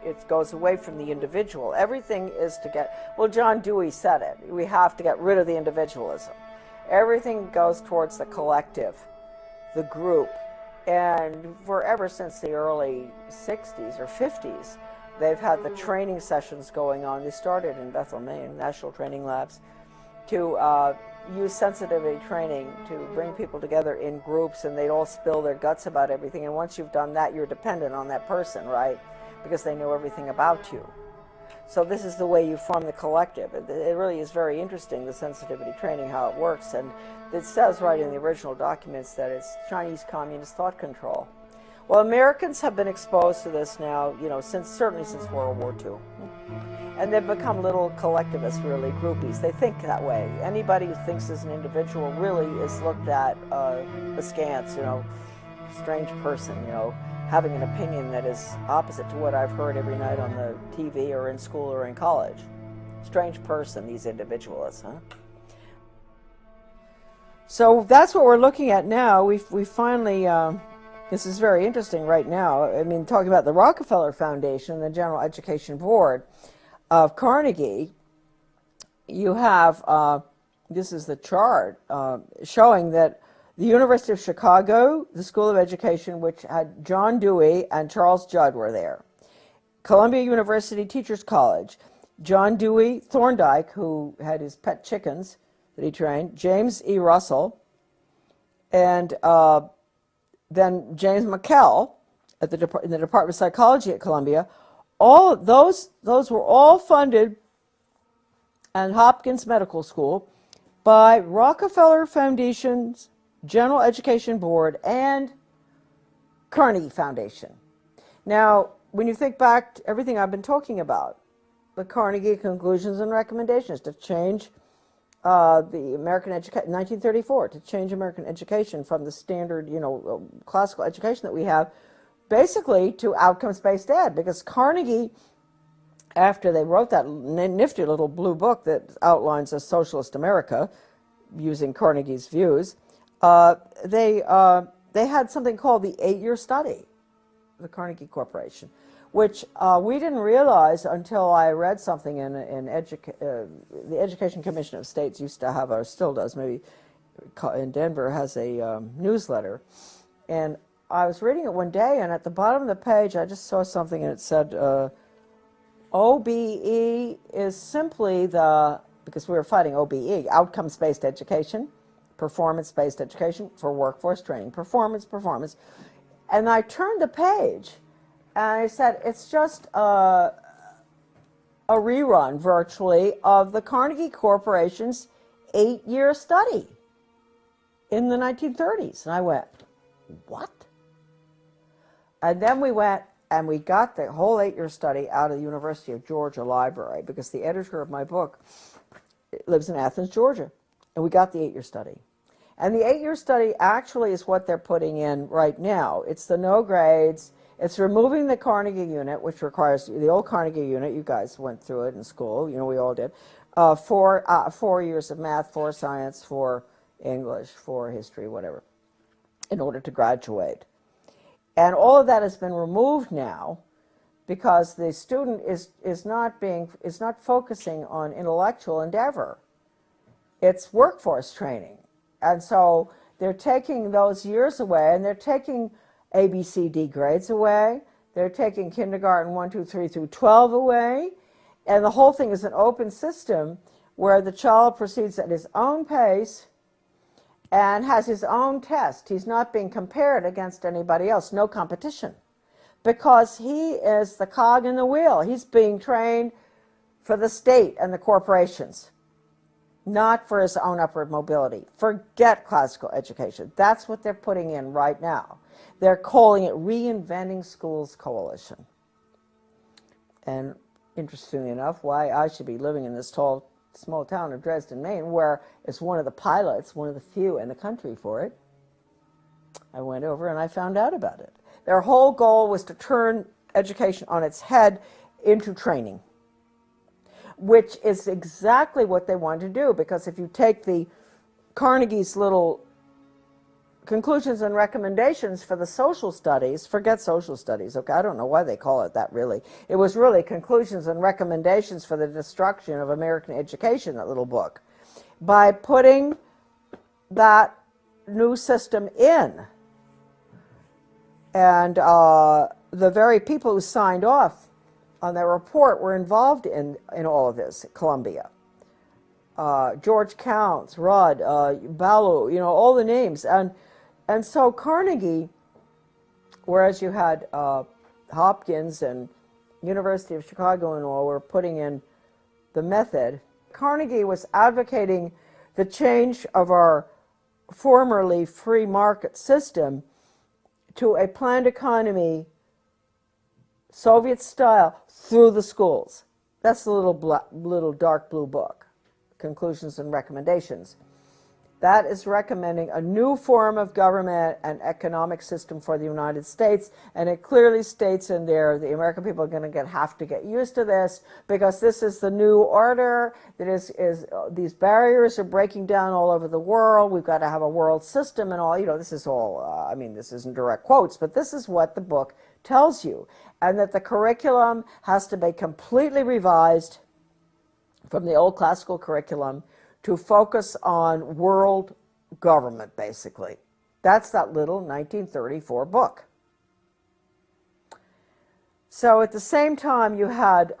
it goes away from the individual. Everything is to get, well, John Dewey said it, we have to get rid of the individualism. Everything goes towards the collective, the group. And ever since the early 60s or 50s, they've had the training sessions going on. They started in Bethel, Maine, National Training Labs, to use sensitivity training to bring people together in groups, and they'd all spill their guts about everything. And once you've done that, you're dependent on that person, right? Because they know everything about you. So this is the way you form the collective. It really is very interesting, the sensitivity training, how it works. And it says right in the original documents that it's Chinese Communist thought control. Well, Americans have been exposed to this now, you know, certainly since World War II. And they've become little collectivists, really, groupies. They think that way. Anybody who thinks as an individual really is looked at askance, you know, strange person, you know, having an opinion that is opposite to what I've heard every night on the TV or in school or in college. Strange person, these individualists, huh? So that's what we're looking at now. We finally, this is very interesting right now. I mean, talking about the Rockefeller Foundation, the General Education Board of Carnegie, you have, this is the chart showing that the University of Chicago, the School of Education, which had John Dewey and Charles Judd were there. Columbia University Teachers College, John Dewey Thorndike, who had his pet chickens that he trained, James E. Russell, and then James McKell in the Department of Psychology at Columbia. All those were all funded, and Hopkins Medical School, by Rockefeller Foundation's General Education Board and Carnegie Foundation. Now, when you think back to everything I've been talking about, the Carnegie Conclusions and Recommendations to change the American education, 1934, to change American education from the standard, you know, classical education that we have, basically to outcomes-based ed, because Carnegie, after they wrote that nifty little blue book that outlines a socialist America using Carnegie's views, they had something called the 8-year study, the Carnegie Corporation, which we didn't realize until I read something in the Education Commission of States used to have, or still does, maybe in Denver, has a newsletter. And I was reading it one day, and at the bottom of the page, I just saw something, and it said, OBE is simply because we were fighting OBE, outcomes-based education, performance-based education for workforce training, performance. And I turned the page, and I said, it's just a rerun, virtually, of the Carnegie Corporation's 8-year study in the 1930s. And I went, what? And then we went, and we got the whole 8-year study out of the University of Georgia Library, because the editor of my book lives in Athens, Georgia. And we got the 8-year study. And the 8-year study actually is what they're putting in right now. It's the no grades. It's removing the Carnegie unit, which requires the old Carnegie unit. You guys went through it in school. You know, we all did. 4 years of math, 4 science, 4 English, 4 history, whatever, in order to graduate. And all of that has been removed now, because the student is not focusing on intellectual endeavor. It's workforce training. And so they're taking those years away, and they're taking ABCD grades away. They're taking kindergarten 1, 2, 3 through 12 away. And the whole thing is an open system where the child proceeds at his own pace and has his own test. He's not being compared against anybody else, no competition, because he is the cog in the wheel. He's being trained for the state and the corporations, not for his own upward mobility. Forget classical education. That's what they're putting in right now. They're calling it Reinventing Schools Coalition. And interestingly enough, why I should be living in this small town of Dresden, Maine, where it's one of the pilots, one of the few in the country for it. I went over and I found out about it. Their whole goal was to turn education on its head into training, which is exactly what they want to do, because if you take the Carnegie's little conclusions and recommendations for the social studies, forget social studies, okay, I don't know why they call it that really. It was really conclusions and recommendations for the destruction of American education, that little book. By putting that new system in, and the very people who signed off on their report were involved in all of this at Columbia. George Counts, Rudd, Ballou, you know, all the names. And so Carnegie, whereas you had Hopkins and University of Chicago and all were putting in the method, Carnegie was advocating the change of our formerly free market system to a planned economy, Soviet style, through the schools. That's the little dark blue book, Conclusions and Recommendations. That is recommending a new form of government and economic system for the United States, and it clearly states in there the American people are going to have to get used to this, because this is the new order. That is these barriers are breaking down all over the world. We've got to have a world system and all. You know, this is all. I mean, this isn't direct quotes, but this is what the book tells you, and that the curriculum has to be completely revised from the old classical curriculum to focus on world government, basically. That's that little 1934 book. So at the same time, you had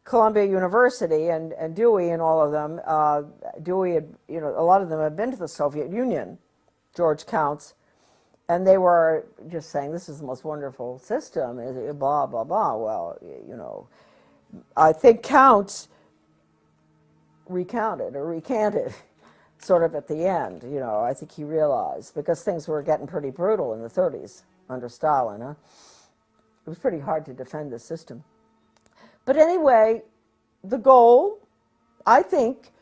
Columbia University and Dewey and all of them. Dewey had, you know, a lot of them had been to the Soviet Union, George Counts, and they were just saying, this is the most wonderful system, blah, blah, blah. Well, you know, I think Counts recounted or recanted sort of at the end, you know. I think he realized, because things were getting pretty brutal in the 30s under Stalin. It was pretty hard to defend the system. But anyway, the goal, I think,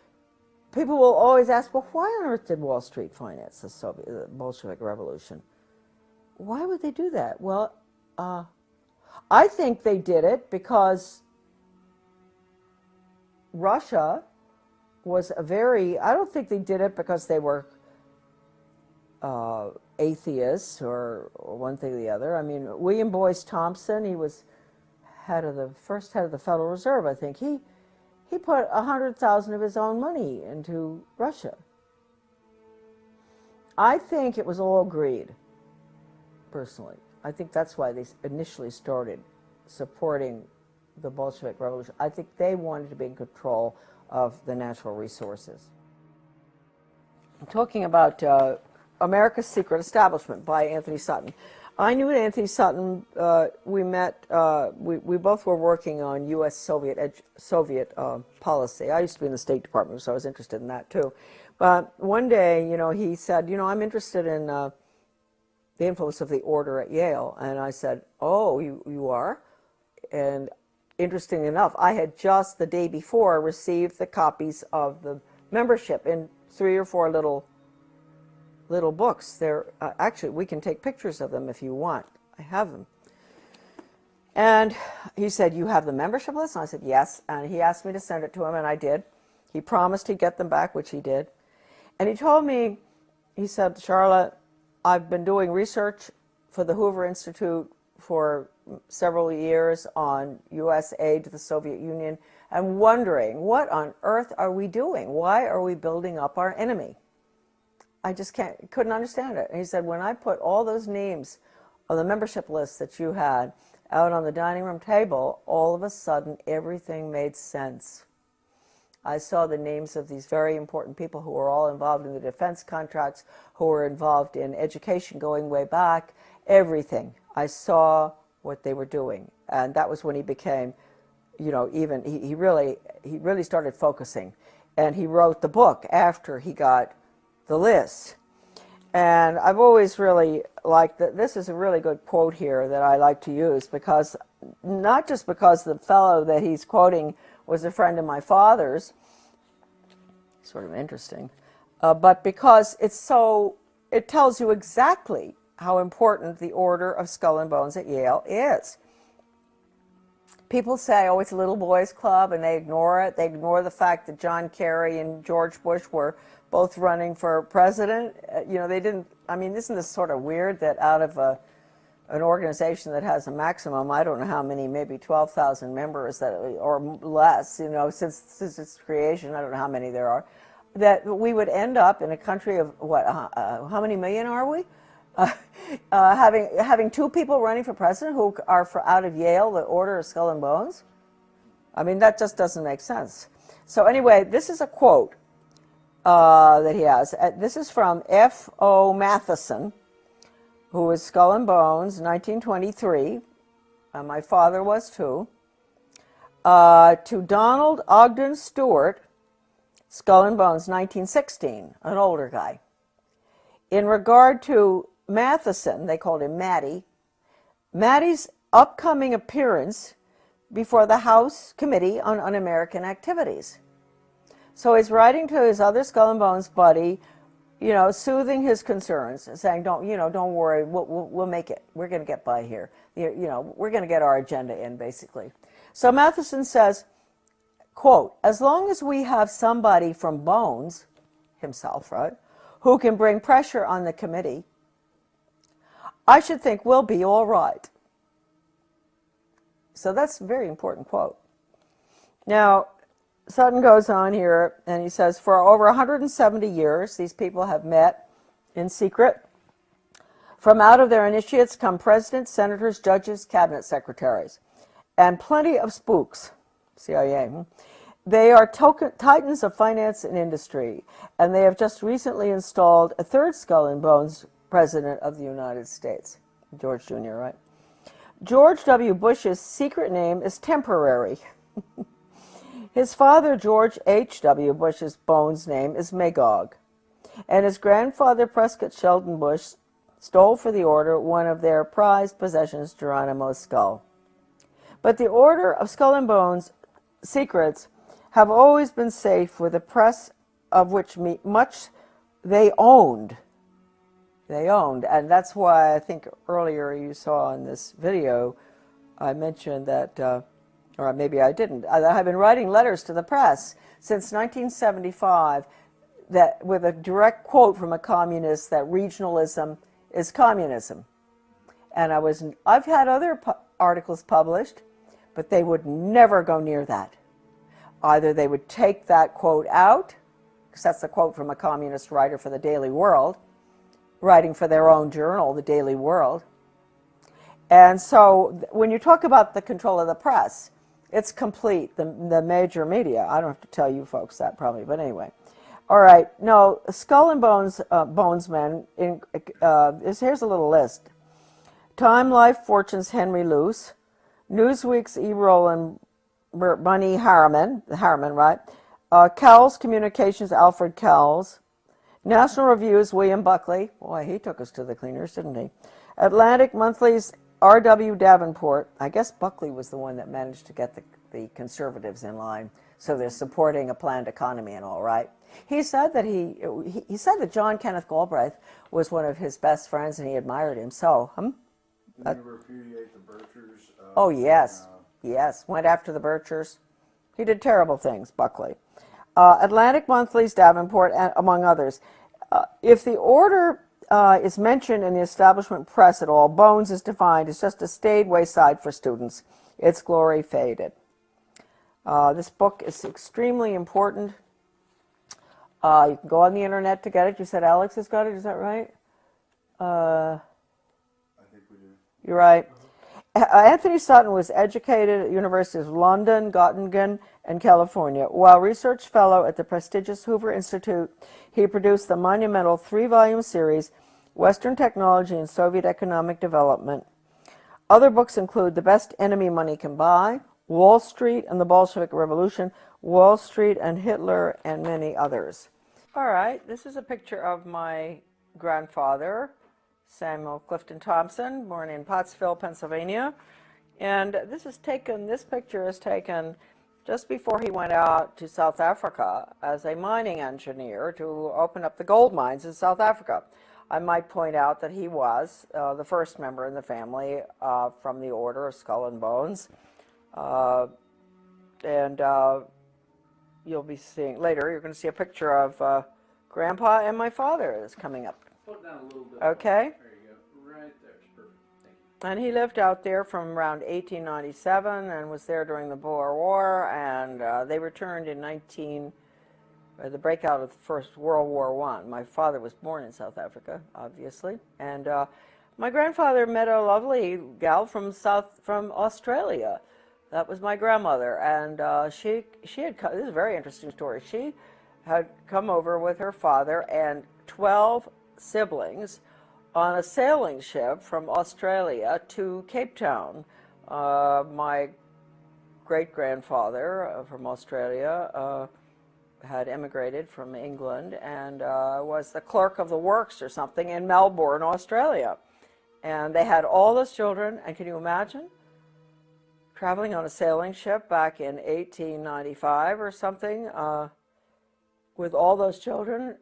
people will always ask, well, why on earth did Wall Street finance the Bolshevik Revolution? Why would they do that? Well, I think they did it because Russia was a very, I don't think they did it because they were atheists or one thing or the other. I mean, William Boyce Thompson, he was first head of the Federal Reserve, I think. He put 100,000 of his own money into Russia. I think it was all greed, personally. I think that's why they initially started supporting the Bolshevik Revolution. I think they wanted to be in control of the natural resources. I'm talking about America's Secret Establishment by Anthony Sutton. I knew Anthony Sutton. We met. We both were working on U.S.-Soviet policy. I used to be in the State Department, so I was interested in that too. But one day, you know, he said, you know, I'm interested in the influence of the order at Yale. And I said, oh, you are? And interestingly enough, I had just the day before received the copies of the membership in 3 or 4 little books. They're actually, we can take pictures of them if you want. I have them. And he said, you have the membership list? And I said, yes. And he asked me to send it to him, and I did. He promised he'd get them back, which he did. And he told me, he said, Charlotte, I've been doing research for the Hoover Institute for several years on U.S. aid to the Soviet Union and wondering, what on earth are we doing? Why are we building up our enemy? I just couldn't understand it. And he said, when I put all those names on the membership list that you had out on the dining room table, all of a sudden everything made sense. I saw the names of these very important people who were all involved in the defense contracts, who were involved in education going way back, everything. I saw what they were doing. And that was when he became, you know, even, he really started focusing. And he wrote the book after he got the list. And I've always really liked that. This is a really good quote here that I like to use, because not just because the fellow that he's quoting was a friend of my father's, sort of interesting, but because it tells you exactly how important the Order of Skull and Bones at Yale is. People say, oh, it's a little boys club, and they ignore it. They ignore the fact that John Kerry and George Bush were both running for president. You know, they didn't, I mean, isn't this sort of weird that out of an organization that has a maximum, I don't know how many, maybe 12,000 members that, or less, you know, since its creation, I don't know how many there are, that we would end up in a country of, what, how many million are we? Having two people running for president who are out of Yale, the Order of Skull and Bones? I mean, that just doesn't make sense. So anyway, this is a quote that he has. This is from F.O. Matheson, who was Skull and Bones, 1923. My father was too. To Donald Ogden Stewart, Skull and Bones, 1916, an older guy. In regard to Matheson, they called him Matty, Matty's upcoming appearance before the House Committee on Un-American Activities. So he's writing to his other Skull and Bones buddy, you know, soothing his concerns, saying, don't worry, we'll make it. We're going to get by here. You know, we're going to get our agenda in, basically. So Matheson says, quote, as long as we have somebody from Bones, himself, right, who can bring pressure on the committee, I should think we'll be all right. So that's a very important quote. Now, Sutton goes on here, and he says, for over 170 years, these people have met in secret. From out of their initiates come presidents, senators, judges, cabinet secretaries, and plenty of spooks, CIA. They are titans of finance and industry, and they have just recently installed a third Skull and Bones president of the United States, George Jr., right? George W. Bush's secret name is Temporary. His father, George H.W. Bush's Bones name is Magog, and his grandfather, Prescott Sheldon Bush, stole for the order one of their prized possessions, Geronimo's skull. But the Order of Skull and Bones secrets have always been safe with a press of which much they owned. They owned, and that's why I think earlier you saw in this video, I mentioned that, or maybe I didn't, I've been writing letters to the press since 1975 that, with a direct quote from a communist, that regionalism is communism. And I've had other articles published, but they would never go near that. Either they would take that quote out, because that's a quote from a communist writer for the Daily World, writing for their own journal, the Daily World. And so when you talk about the control of the press, it's complete, the major media. I don't have to tell you folks that probably, but anyway. All right, no, Skull and Bones, Bonesmen, here's a little list. Time Life Fortune's Henry Luce, Newsweek's E. Roland Bunny Harriman, right? Cowles Communications, Alfred Cowles. National Review's William Buckley. Boy, he took us to the cleaners, didn't he? Atlantic Monthly's R.W. Davenport. I guess Buckley was the one that managed to get the conservatives in line, so they're supporting a planned economy and all, right? He said that he said that John Kenneth Galbraith was one of his best friends, and he admired him. So, Did you repudiate the Birchers? Oh yes, yes. Went after the Birchers. He did terrible things, Buckley. Atlantic Monthly's Davenport, among others. If the Order is mentioned in the establishment press at all. Bones is defined as just a staid wayside for students. Its glory faded. This book is extremely important. You can go on the internet to get it. You said Alex has got it, is that right? I think we do. You're right. Anthony Sutton was educated at the Universities of London, Göttingen, and California. While research fellow at the prestigious Hoover Institute, he produced the monumental 3-volume series, Western Technology and Soviet Economic Development. Other books include The Best Enemy Money Can Buy, Wall Street and the Bolshevik Revolution, Wall Street and Hitler, and many others. All right, this is a picture of my grandfather, Samuel Clifton Thompson, born in Pottsville, Pennsylvania. And this picture is taken just before he went out to South Africa as a mining engineer to open up the gold mines in South Africa. I might point out that he was the first member in the family from the Order of Skull and Bones. You'll be seeing later, you're going to see a picture of Grandpa and my father is coming up. Put it down a little bit. Okay. There you go. Right there. It's perfect. Thank you. And he lived out there from around 1897 and was there during the Boer War, and they returned in the breakout of the First World War I. My father was born in South Africa, obviously, and my grandfather met a lovely gal from Australia. That was my grandmother, and she had come, this is a very interesting story. She had come over with her father and 12 siblings on a sailing ship from Australia to Cape Town. My great-grandfather from Australia had emigrated from England and was the clerk of the works or something in Melbourne, Australia. And they had all those children, and can you imagine traveling on a sailing ship back in 1895 or something with all those children?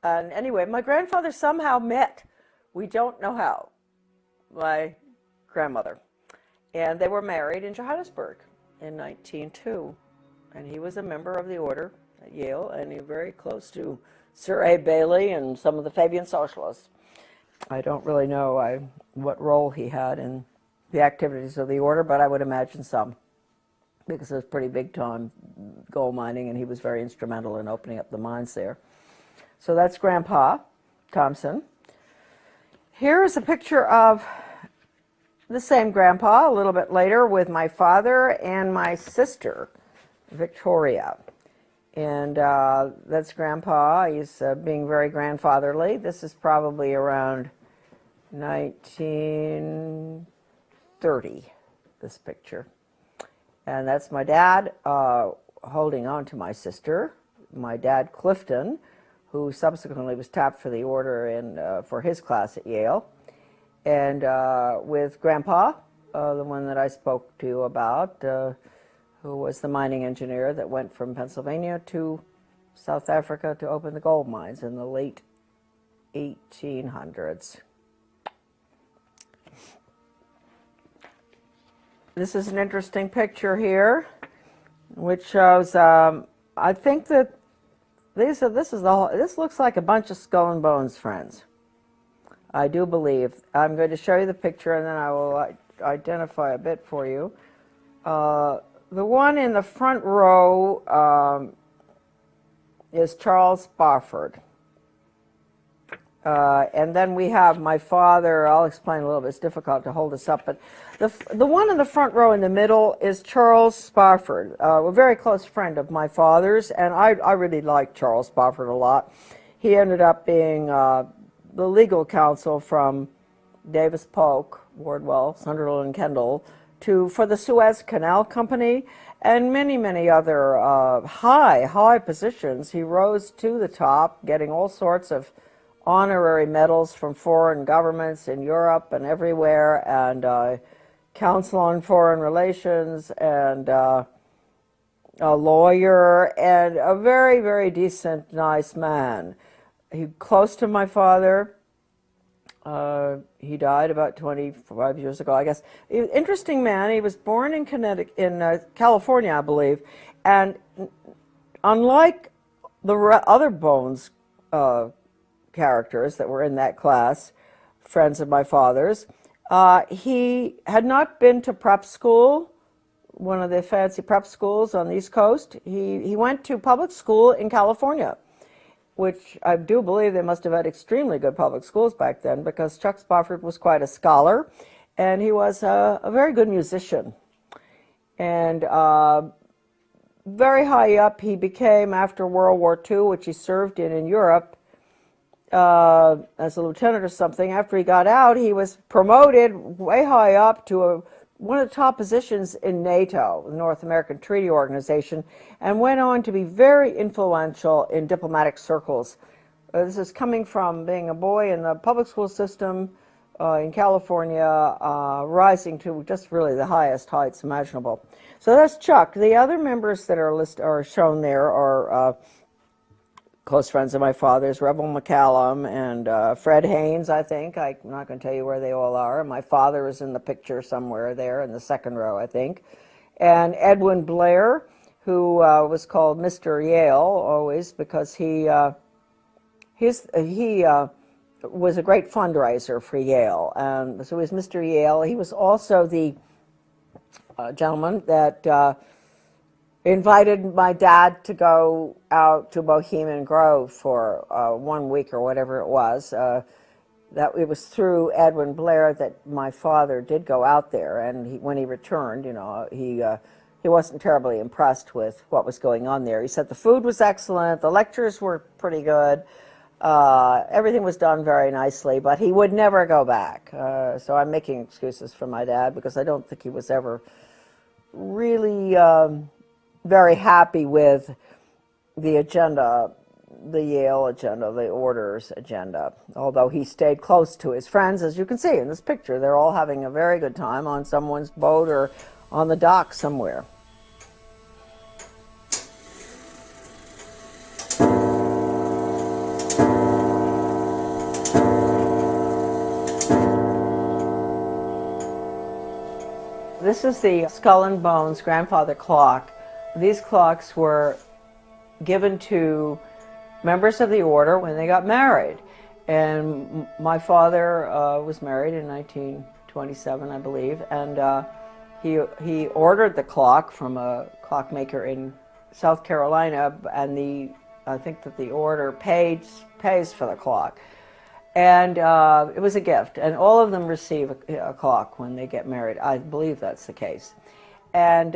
And anyway, my grandfather somehow met, we don't know how, my grandmother. And they were married in Johannesburg in 1902. And he was a member of the order at Yale, and he was very close to Sir A. Bailey and some of the Fabian socialists. I don't really know what role he had in the activities of the order, but I would imagine some, because it was pretty big time gold mining, and he was very instrumental in opening up the mines there. So that's Grandpa Thompson. Here is a picture of the same Grandpa a little bit later with my father and my sister, Victoria. And that's Grandpa. He's being very grandfatherly. This is probably around 1930, this picture. And that's my dad holding on to my sister, my dad Clifton, who subsequently was tapped for the order for his class at Yale, and with Grandpa, the one that I spoke to you about, who was the mining engineer that went from Pennsylvania to South Africa to open the gold mines in the late 1800s. This is an interesting picture here, which shows, I think that this looks like a bunch of skull and bones friends. I do believe. I'm going to show you the picture and then I will identify a bit for you. The one in the front row is Charles Spofford. And then we have my father. I'll explain a little bit. It's difficult to hold this up, but the one in the front row in the middle is Charles Spofford, a very close friend of my father's, and I really like Charles Spofford a lot. He ended up being the legal counsel from Davis Polk, Wardwell, Sunderland, and Kendall for the Suez Canal Company and many, many other high positions. He rose to the top, getting all sorts of honorary medals from foreign governments in Europe and everywhere, and counsel on foreign relations, and a lawyer, and a very, very decent, nice man. He close to my father. He died about 25 years ago, I guess. Interesting man. He was born in California, I believe, and unlike the other Bones characters that were in that class, friends of my father's. He had not been to prep school, one of the fancy prep schools on the East Coast. He went to public school in California, which I do believe they must have had extremely good public schools back then, because Chuck Spofford was quite a scholar, and he was a very good musician. And very high up he became after World War II, which he served in Europe as a lieutenant or something. After he got out, he was promoted way high up to one of the top positions in NATO, the North American Treaty Organization, and went on to be very influential in diplomatic circles. This is coming from being a boy in the public school system in California, rising to just really the highest heights imaginable. So that's Chuck. The other members that are shown there are close friends of my father's, Rebel McCallum and Fred Haynes, I think. I'm not going to tell you where they all are. My father is in the picture somewhere there in the second row, I think. And Edwin Blair, who was called Mr. Yale always because he was a great fundraiser for Yale. And so he was Mr. Yale. He was also the gentleman that invited my dad to go out to Bohemian Grove for 1 week or whatever it was. That it was through Edwin Blair that my father did go out there, and when he returned, you know, he wasn't terribly impressed with what was going on there. He said the food was excellent, the lectures were pretty good, everything was done very nicely, but he would never go back. So I'm making excuses for my dad because I don't think he was ever really very happy with the agenda, the Yale agenda, the orders agenda, although he stayed close to his friends. As you can see in this picture, they're all having a very good time on someone's boat or on the dock somewhere. This is the Skull and Bones grandfather clock. These clocks were given to members of the order when they got married. And my father was married in 1927, I believe, and he ordered the clock from a clockmaker in South Carolina, and I think that the order pays for the clock. And it was a gift, and all of them receive a clock when they get married. I believe that's the case. And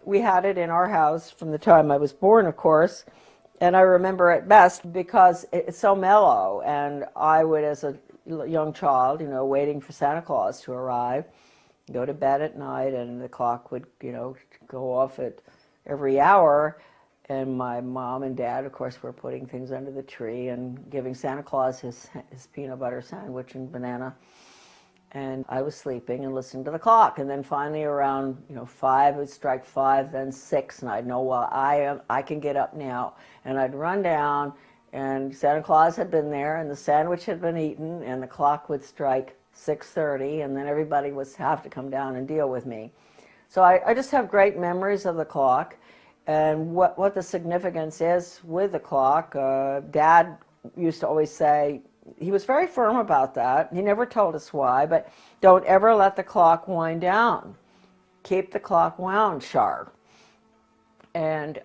we had it in our house from the time I was born, of course, and I remember it best because it's so mellow, and I would, as a young child, you know, waiting for Santa Claus to arrive, go to bed at night, and the clock would, you know, go off at every hour. And my mom and dad, of course, were putting things under the tree and giving Santa Claus his peanut butter sandwich and banana. And I was sleeping and listening to the clock. And then finally around, you know, 5, it would strike 5, then 6, and I'd know, well, I can get up now. And I'd run down, and Santa Claus had been there, and the sandwich had been eaten, and the clock would strike 6:30, and then everybody would have to come down and deal with me. So I just have great memories of the clock. And what the significance is with the clock. Dad used to always say, he was very firm about that. He never told us why, but don't ever let the clock wind down. Keep the clock wound sharp. And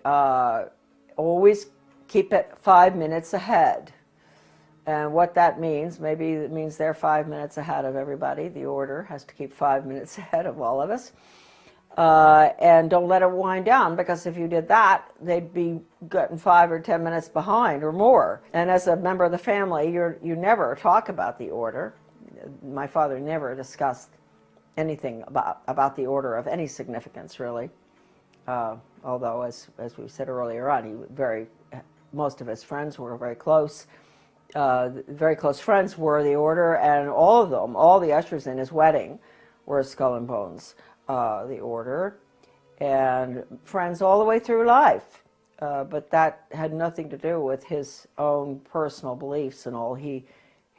always keep it 5 minutes ahead. And what that means, maybe it means they're 5 minutes ahead of everybody. The order has to keep 5 minutes ahead of all of us. And don't let it wind down, because if you did that, they'd be getting 5 or 10 minutes behind or more. And as a member of the family, you never talk about the order. My father never discussed anything about the order of any significance, really. Although, as we said earlier on, most of his friends were very close. Very close friends were the order, and all of them, all the ushers in his wedding, were Skull and Bones. The order, and friends all the way through life. But that had nothing to do with his own personal beliefs and all. He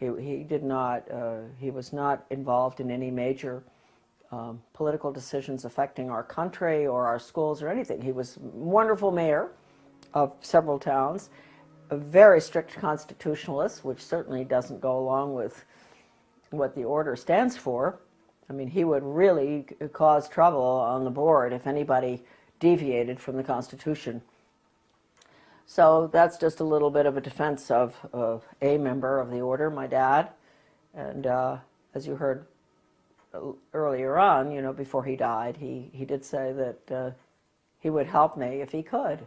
was not involved in any major political decisions affecting our country or our schools or anything. He was a wonderful mayor of several towns, a very strict constitutionalist, which certainly doesn't go along with what the order stands for. I mean, he would really cause trouble on the board if anybody deviated from the Constitution. So that's just a little bit of a defense of a member of the order, my dad. And as you heard earlier on, you know, before he died, he did say that he would help me if he could,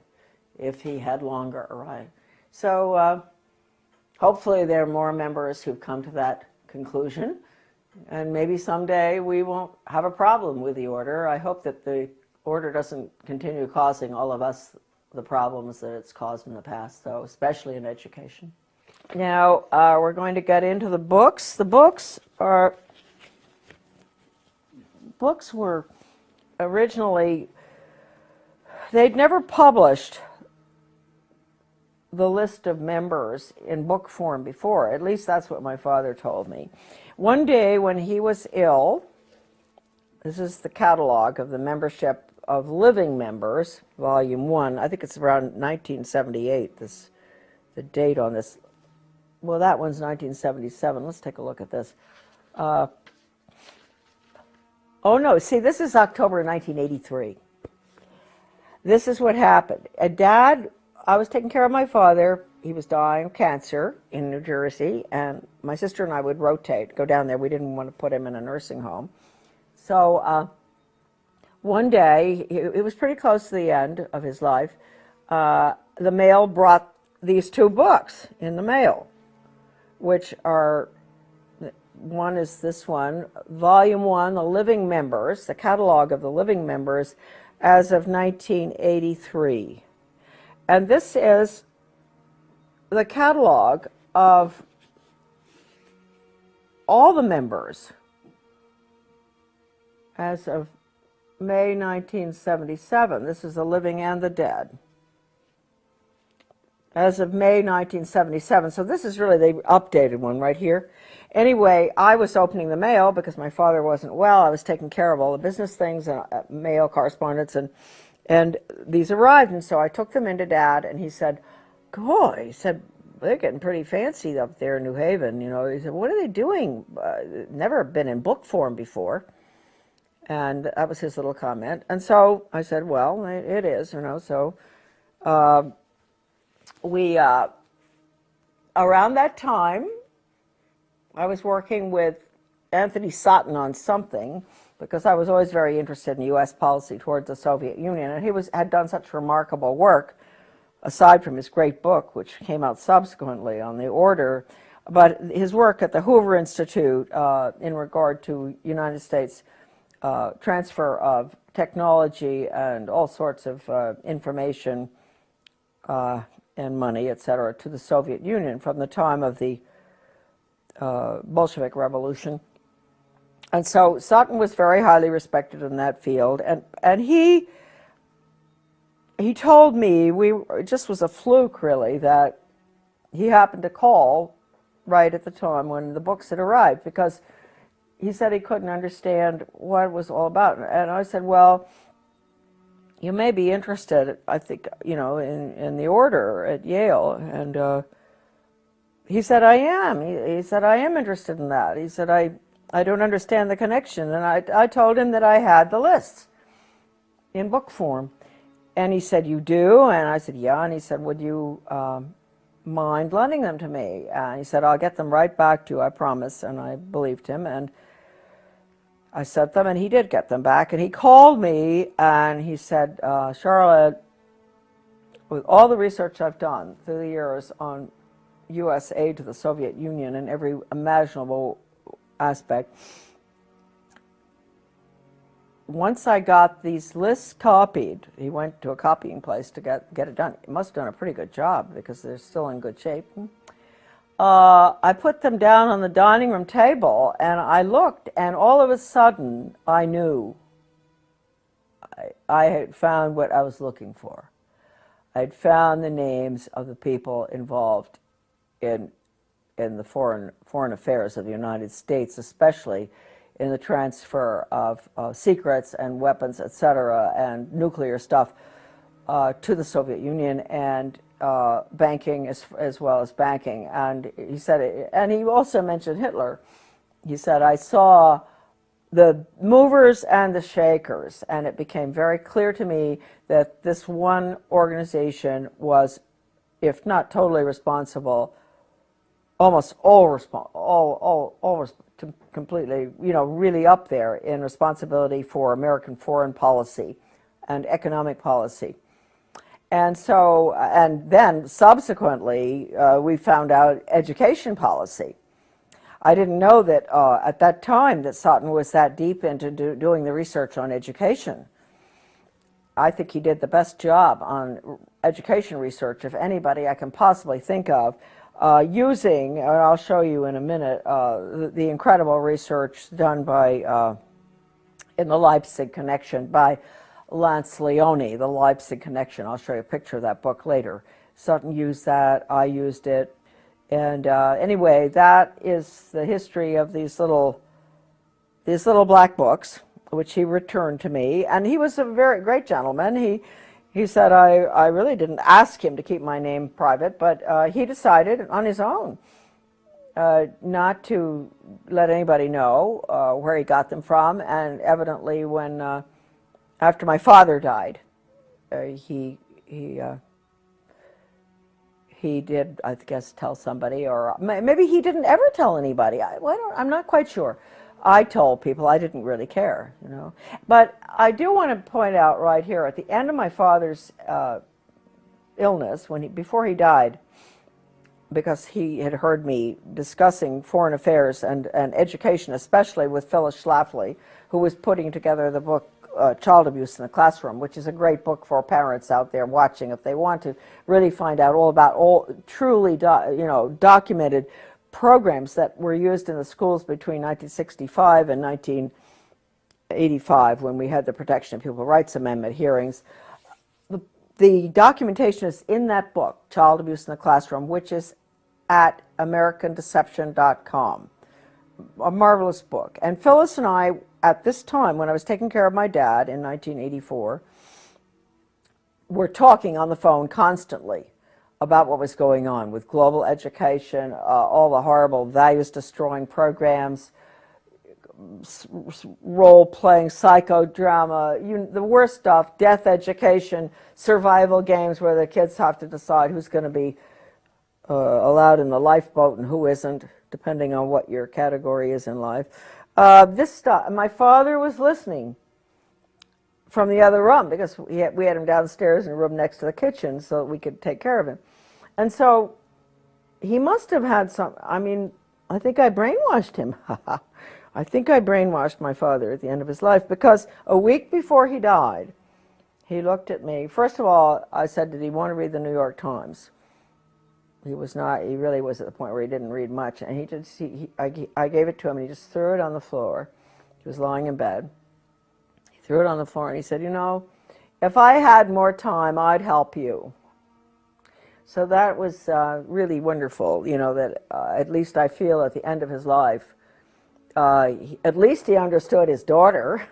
if he had longer, right? So hopefully there are more members who've come to that conclusion, and maybe someday we won't have a problem with the order. I hope that the order doesn't continue causing all of us the problems that it's caused in the past, though, especially in education. Now, we're going to get into the books. The books were originally, they'd never published the list of members in book form before. At least that's what my father told me. One day when he was ill, this is the catalog of the membership of living members, volume 1. I think it's around 1978, the date on this. Well, that one's 1977. Let's take a look at this. Oh no, see, this is October 1983. This is what happened. Dad, I was taking care of my father. He was dying of cancer in New Jersey, and my sister and I would rotate, go down there. We didn't want to put him in a nursing home. So one day, it was pretty close to the end of his life, the mail brought these two books in the mail, which are, one is this one, Volume 1, The Living Members, the catalog of the living members as of 1983. And this is the catalog of all the members as of May 1977. This is the living and the dead. As of May 1977. So this is really the updated one right here. Anyway, I was opening the mail because my father wasn't well. I was taking care of all the business things and mail correspondence, and these arrived, and so I took them into Dad, and he said, "Boy," he said, "they're getting pretty fancy up there in New Haven." You know, he said, "What are they doing? Never been in book form before." And that was his little comment. And so I said, "Well, it is, you know." So we around that time, I was working with Anthony Sutton on something, because I was always very interested in U.S. policy towards the Soviet Union, and he had done such remarkable work, aside from his great book, which came out subsequently on the order, but his work at the Hoover Institute in regard to United States transfer of technology and all sorts of information and money, etc., to the Soviet Union from the time of the Bolshevik Revolution. And so Sutton was very highly respected in that field, and he told me, it just was a fluke really, that he happened to call right at the time when the books had arrived, because he said he couldn't understand what it was all about. And I said, "Well, you may be interested, I think, you know, in the order at Yale." And he said, "I am." He said, "I am interested in that." He said, I don't understand the connection. And I told him that I had the lists in book form. And he said, "You do?" And I said, "Yeah." And he said, "Would you mind lending them to me?" And he said, "I'll get them right back to you, I promise." And I believed him, and I sent them, and he did get them back. And he called me, and he said, "Charlotte, with all the research I've done through the years on U.S. aid to the Soviet Union in every imaginable aspect, once I got these lists copied," he went to a copying place to get it done. He must have done a pretty good job because they're still in good shape. I put them down on the dining room table, and I looked, and all of a sudden I knew I had found what I was looking for. I'd found the names of the people involved in the foreign affairs of the United States, especially in the transfer of secrets and weapons, etc., and nuclear stuff to the Soviet Union and banking as well as banking. And he said, and he also mentioned Hitler. He said, I saw the movers and the shakers, and it became very clear to me that this one organization was, if not totally responsible, almost completely, really up there in responsibility for American foreign policy and economic policy. And so, and then subsequently, we found out education policy. I didn't know that at that time that Sutton was that deep into doing the research on education. I think he did the best job on education research of anybody I can possibly think of, using, and I'll show you in a minute, the incredible research done by, in the Leipzig Connection by Lance Leone, the Leipzig Connection. I'll show you a picture of that book later. Sutton used that, I used it. And anyway, that is the history of these little black books, which he returned to me. And he was a very great gentleman. He said, I really didn't ask him to keep my name private, but he decided on his own not to let anybody know where he got them from. And evidently, when after my father died, he did, I guess, tell somebody, or maybe he didn't ever tell anybody. I'm not quite sure. I told people. I didn't really care, But I do want to point out right here, at the end of my father's illness, before he died, because he had heard me discussing foreign affairs and education, especially with Phyllis Schlafly, who was putting together the book Child Abuse in the Classroom, which is a great book for parents out there watching if they want to really find out all about truly documented programs that were used in the schools between 1965 and 1985, when we had the Protection of Pupil Rights Amendment hearings. The documentation is in that book, Child Abuse in the Classroom, which is at AmericanDeception.com. A marvelous book. And Phyllis and I, at this time, when I was taking care of my dad in 1984, were talking on the phone constantly about what was going on with global education, all the horrible values-destroying programs, role-playing, psychodrama, the worst stuff, death education, survival games where the kids have to decide who's going to be allowed in the lifeboat and who isn't, depending on what your category is in life. This stuff, my father was listening from the other room because we had him downstairs in a room next to the kitchen so that we could take care of him. And so he must have had some, I think I brainwashed him. I think I brainwashed my father at the end of his life, because a week before he died, he looked at me. First of all, I said, did he want to read the New York Times? He was not, he really was at the point where he didn't read much. And I gave it to him, and he just threw it on the floor. He was lying in bed. He threw it on the floor, and he said, if I had more time, I'd help you. So that was really wonderful, that at least I feel at the end of his life, at least he understood his daughter.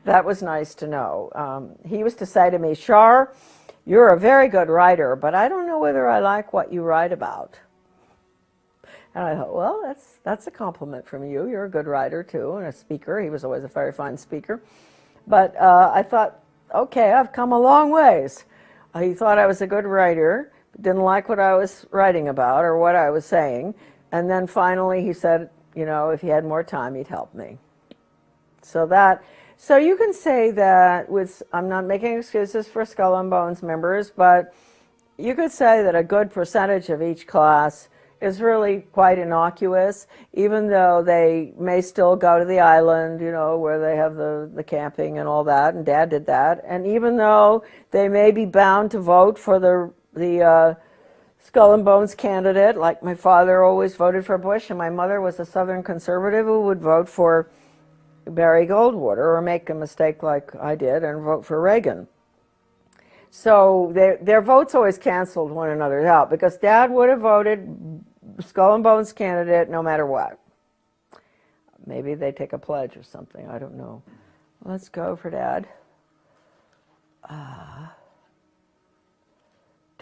That was nice to know. He used to say to me, Shar, you're a very good writer, but I don't know whether I like what you write about. And I thought, well, that's a compliment from you. You're a good writer, too, and a speaker. He was always a very fine speaker. But I thought, okay, I've come a long ways. He thought I was a good writer, didn't like what I was writing about or what I was saying. And then finally he said, if he had more time, he'd help me. So you can say that I'm not making excuses for Skull and Bones members, but you could say that a good percentage of each class is really quite innocuous, even though they may still go to the island, where they have the camping and all that, and Dad did that, and even though they may be bound to vote for the Skull and Bones candidate, like my father always voted for Bush, and my mother was a Southern conservative who would vote for Barry Goldwater, or make a mistake like I did and vote for Reagan. So their votes always canceled one another out, because Dad would have voted Skull and Bones candidate no matter what. Maybe they take a pledge or something, I don't know. Let's go for Dad.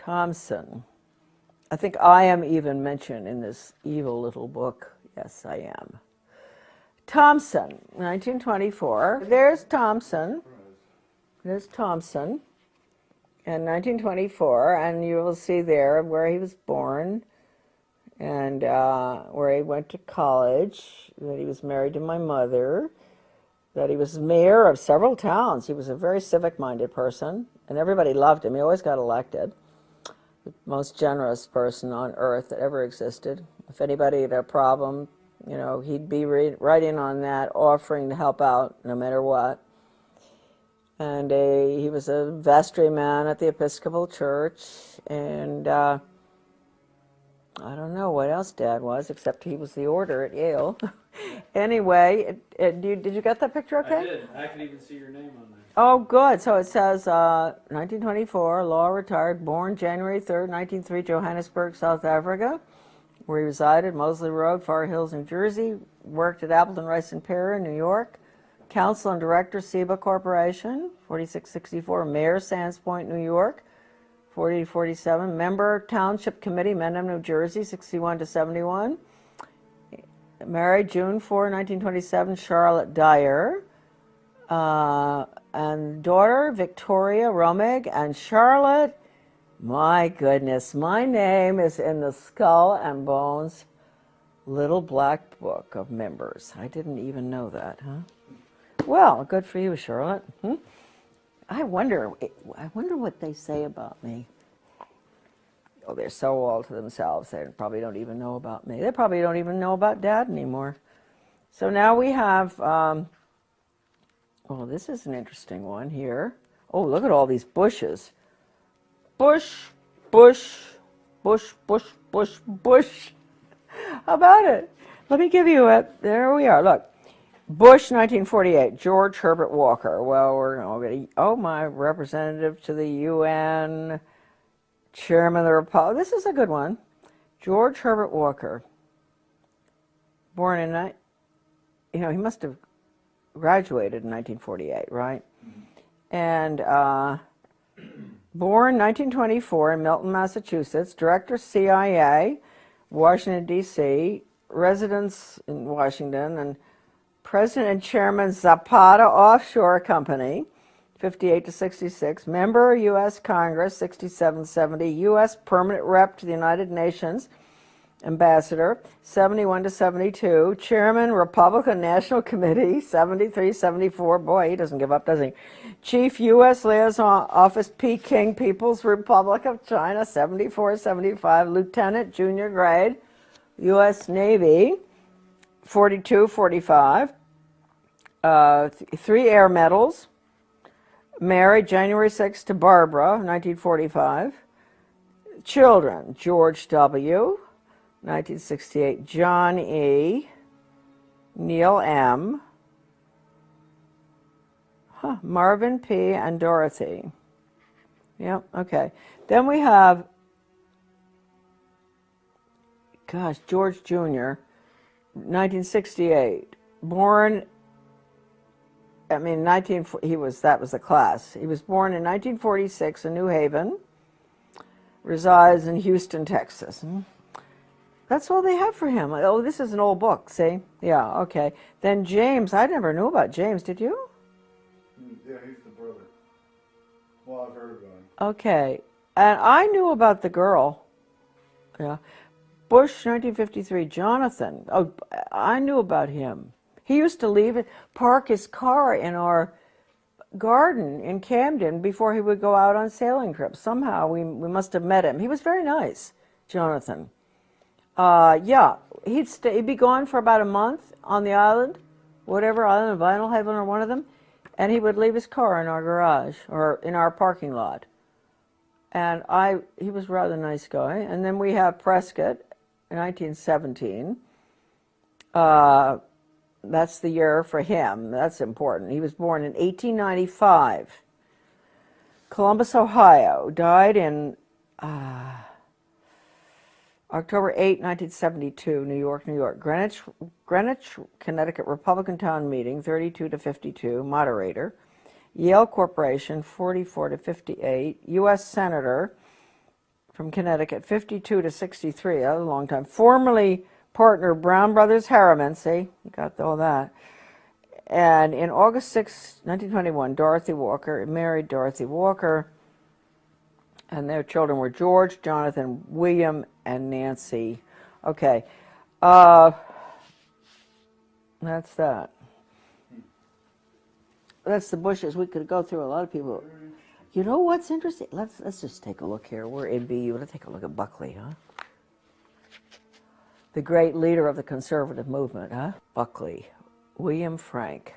Thompson. I think I am even mentioned in this evil little book. Yes, I am. Thompson, 1924. There's Thompson. There's Thompson in 1924, and you will see there where he was born and where he went to college, that he was married to my mother, that he was mayor of several towns. He was a very civic-minded person, and everybody loved him. He always got elected. The most generous person on earth that ever existed. If anybody had a problem, you know, he'd be right in on that, offering to help out no matter what. And he was a vestryman at the Episcopal Church, and I don't know what else Dad was, except he was the order at Yale. Anyway, did you get that picture okay? I did. I can even see your name on there. Oh, good. So it says 1924, law retired, born January 3rd, 1903, Johannesburg, South Africa, where he resided, Moseley Road, Far Hills, New Jersey, worked at Appleton, Rice and Perry, New York, counsel and director, SEBA Corporation, 4664, mayor, Sands Point, New York, 40-47, member, Township Committee, Mendham, New Jersey, 61 to 71, married June 4, 1927, Charlotte Dyer, and daughter, Victoria Romig, and Charlotte, my goodness, my name is in the Skull and Bones little black book of members. I didn't even know that, huh? Well, good for you, Charlotte. I wonder what they say about me. Oh, they're so all to themselves. They probably don't even know about me. They probably don't even know about Dad anymore. So now we have, well, this is an interesting one here. Oh, look at all these bushes. Bush, bush, bush, bush, bush, bush. How about it? Let me give you a, there we are, look. Bush, 1948, George Herbert Walker. Well, we're going to, oh, my representative to the UN, chairman of the Republic. This is a good one. George Herbert Walker, born in, you know, he must have graduated in 1948, right? And born 1924 in Milton, Massachusetts, director CIA, Washington, D.C., residence in Washington, and President and Chairman Zapata Offshore Company, 58 to 66, member U.S. Congress, 67-70, U.S. Permanent Rep to the United Nations, Ambassador, 71 to 72, Chairman, Republican National Committee, 73-74, boy, he doesn't give up, does he? Chief U.S. Liaison Office, Peking People's Republic of China, 74-75, Lieutenant, junior grade, U.S. Navy, 42-45, 3 air medals, married January 6 to Barbara, 1945, children, George W., 1968, John E., Neil M., Marvin P., and Dorothy. Yep, okay. Then we have, gosh, George Jr., 1968, born, I mean, that was the class. He was born in 1946 in New Haven, resides in Houston, Texas. That's all they have for him. Oh, this is an old book, see? Yeah, okay. Then James, I never knew about James, did you? Yeah, he's the brother. Well, I've heard about him. Okay. And I knew about the girl. Yeah. Bush, 1953, Jonathan. Oh, I knew about him. He used to park his car in our garden in Camden before he would go out on sailing trips. Somehow we must have met him. He was very nice, Jonathan. Yeah, he'd be gone for about a month on the island, whatever island, of Vinyl Haven or one of them, and he would leave his car in our garage or in our parking lot. And he was a rather nice guy. And then we have Prescott, in 1917. That's the year for him. That's important. He was born in 1895. Columbus, Ohio. Died in October 8, 1972, New York, New York. Greenwich, Connecticut Republican Town Meeting, 32 to 52, moderator. Yale Corporation, 44 to 58, U.S. Senator, from Connecticut, 52 to 63, that was a long time. Formerly partner Brown Brothers Harriman, see, you got all that. And in August 6, 1921, Dorothy Walker married Dorothy Walker, and their children were George, Jonathan, William, and Nancy. Okay, that's that. That's the Bushes. We could go through a lot of people. You know what's interesting? Let's just take a look here. We're in BU. Let's take a look at Buckley, huh? The great leader of the conservative movement, huh? Buckley, William Frank.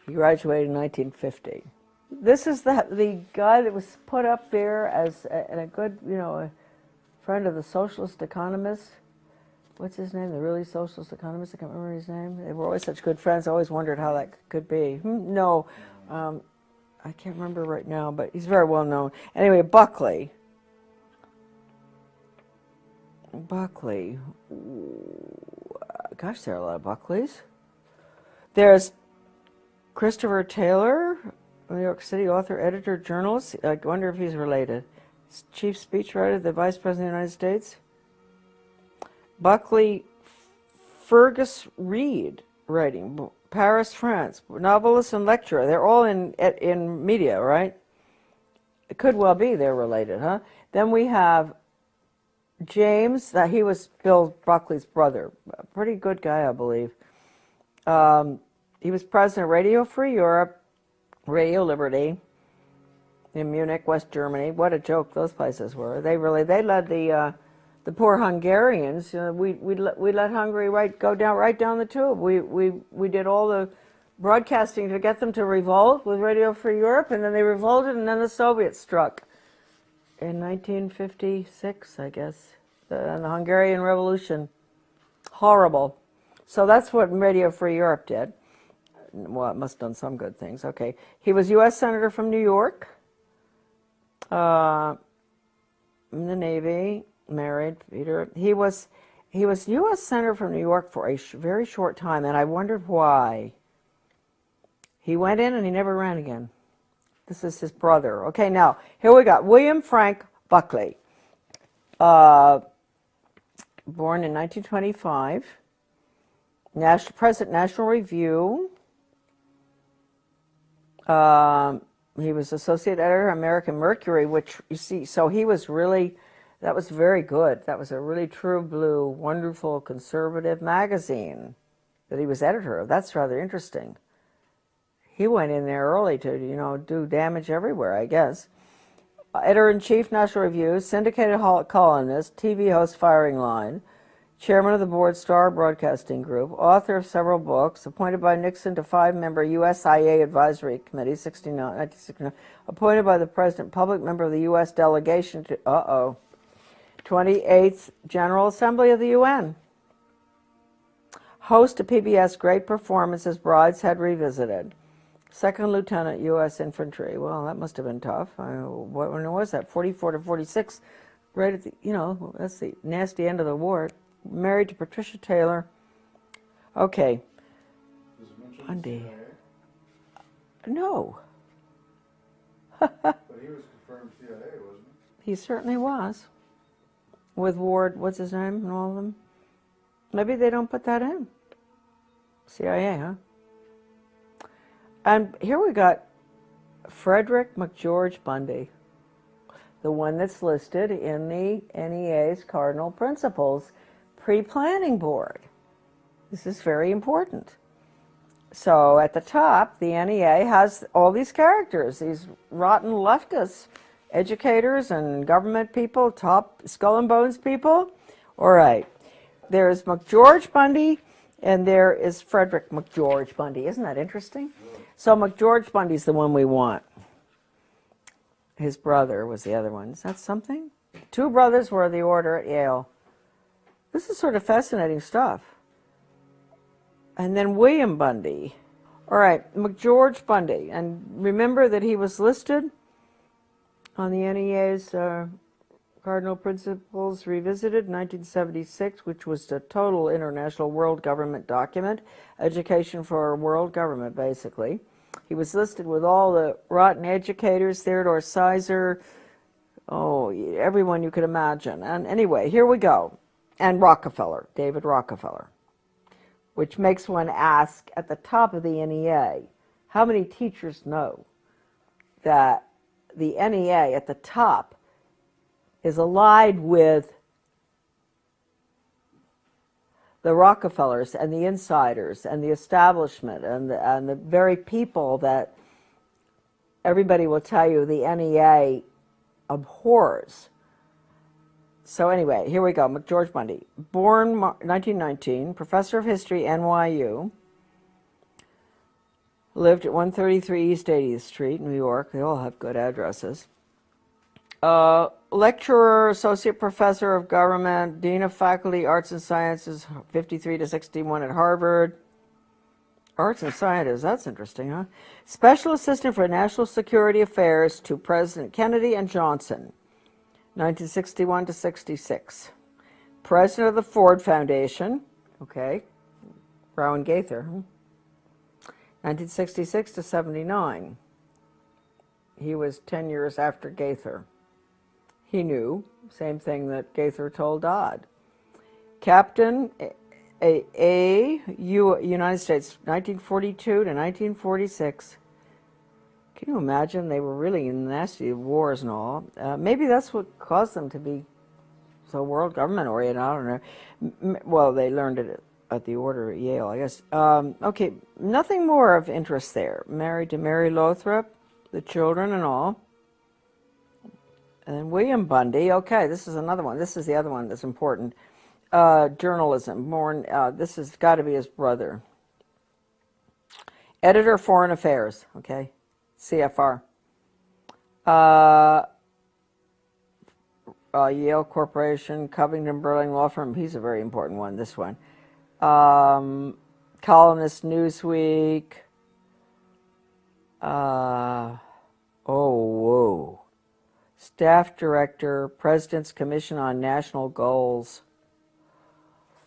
He graduated in 1950. This is the guy that was put up there as a good, a friend of the socialist economists. What's his name? The really socialist economist? I can't remember his name. They were always such good friends. I always wondered how that could be. No, I can't remember right now, but he's very well known. Anyway, Buckley. Buckley. Gosh, there are a lot of Buckleys. There's Christopher Taylor, New York City author, editor, journalist. I wonder if he's related. Chief speechwriter, the Vice President of the United States. Buckley Fergus Reed, writing, Paris, France, novelist and lecturer. They're all in media, right? It could well be they're related, huh? Then we have James, he was Bill Buckley's brother. A pretty good guy, I believe. He was president of Radio Free Europe, Radio Liberty, in Munich, West Germany. What a joke those places were. They led the poor Hungarians. We let Hungary go right down the tube. We did all the broadcasting to get them to revolt with Radio Free Europe, and then they revolted, and then the Soviets struck in 1956, I guess, and the Hungarian Revolution. Horrible. So that's what Radio Free Europe did. Well, it must have done some good things. Okay. He was U.S. Senator from New York, in the Navy, married, Peter. He was U.S. Senator from New York for a very short time, and I wondered why. He went in and he never ran again. This is his brother. Okay, now, here we got William Frank Buckley, born in 1925, President National Review. He was associate editor of American Mercury, which, you see, so he was really, that was very good. That was a really true blue, wonderful conservative magazine that he was editor of. That's rather interesting. He went in there early to, do damage everywhere, I guess. Editor-in-chief, National Review, syndicated columnist, TV host, Firing Line, chairman of the board, Star Broadcasting Group, author of several books, appointed by Nixon to 5-member USIA Advisory Committee, 1969, appointed by the President, public member of the U.S. delegation to, 28th General Assembly of the UN. Host of PBS Great Performances, Brideshead Revisited. Second Lieutenant, U.S. Infantry. Well, that must have been tough. When was that? 44 to 46, right at the, that's the nasty end of the war. Married to Patricia Taylor. Okay. Bundy. No. But he was confirmed CIA, wasn't he? He certainly was. With Ward, what's his name, and all of them. Maybe they don't put that in. CIA, huh? And here we got Frederick McGeorge Bundy, the one that's listed in the NEA's Cardinal Principles Pre-Planning Board. This is very important. So at the top, the NEA has all these characters, these rotten leftists, educators and government people, top skull and bones people. All right. There's McGeorge Bundy, and there is Frederick McGeorge Bundy. Isn't that interesting? So McGeorge Bundy's the one we want. His brother was the other one. Is that something? 2 brothers were the order at Yale. This is sort of fascinating stuff. And then William Bundy. All right, McGeorge Bundy. And remember that he was listed on the NEA's Cardinal Principles Revisited, 1976, which was the total international world government document, education for world government, basically. He was listed with all the rotten educators, Theodore Sizer, Oh, everyone you could imagine. And anyway, here we go. And Rockefeller, David Rockefeller, which makes one ask at the top of the NEA, how many teachers know that the NEA at the top is allied with the Rockefellers and the insiders and the establishment and the very people that everybody will tell you the NEA abhors. So anyway, here we go. George Mundy, born 1919, professor of history, NYU, lived at 133 East 80th Street, New York. They all have good addresses. Lecturer, associate professor of government, dean of faculty, arts and sciences, 53 to 61 at Harvard. Arts and sciences, that's interesting, huh? Special assistant for national security affairs to President Kennedy and Johnson, 1961 to 66. President of the Ford Foundation, okay, Rowan Gaither, 1966 to 79. He was 10 years after Gaither. He knew, same thing that Gaither told Dodd. Captain United States, 1942 to 1946. Can you imagine? They were really in nasty wars and all. Maybe that's what caused them to be so world government oriented. I don't know. Well, they learned it at the order at Yale, I guess. Okay, nothing more of interest there. Married to Mary Lothrop, the children and all. And William Bundy, okay, this is another one. This is the other one that's important. Journalism, born, this has got to be his brother. Editor, Foreign Affairs, okay, CFR. Yale Corporation, Covington Burling Law Firm, he's a very important one, this one. Columnist, Newsweek. Oh, whoa. Staff Director, President's Commission on National Goals.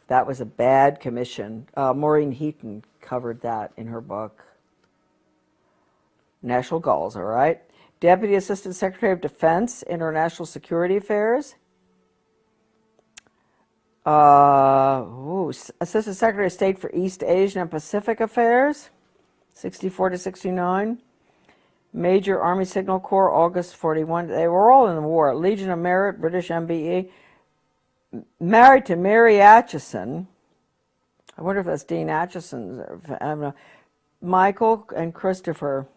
That was a bad commission. Maureen Heaton covered that in her book. National Goals, all right. Deputy Assistant Secretary of Defense, International Security Affairs. Assistant Secretary of State for East Asian and Pacific Affairs, 64 to 69. Major Army Signal Corps, August 41. They were all in the war. Legion of Merit, British MBE. Married to Mary Atchison. I wonder if that's Dean Atchison's. I don't know. Michael and Christopher.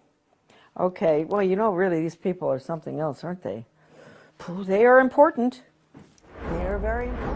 Okay, well, you know, really, these people are something else, aren't they? They are important. They are very important.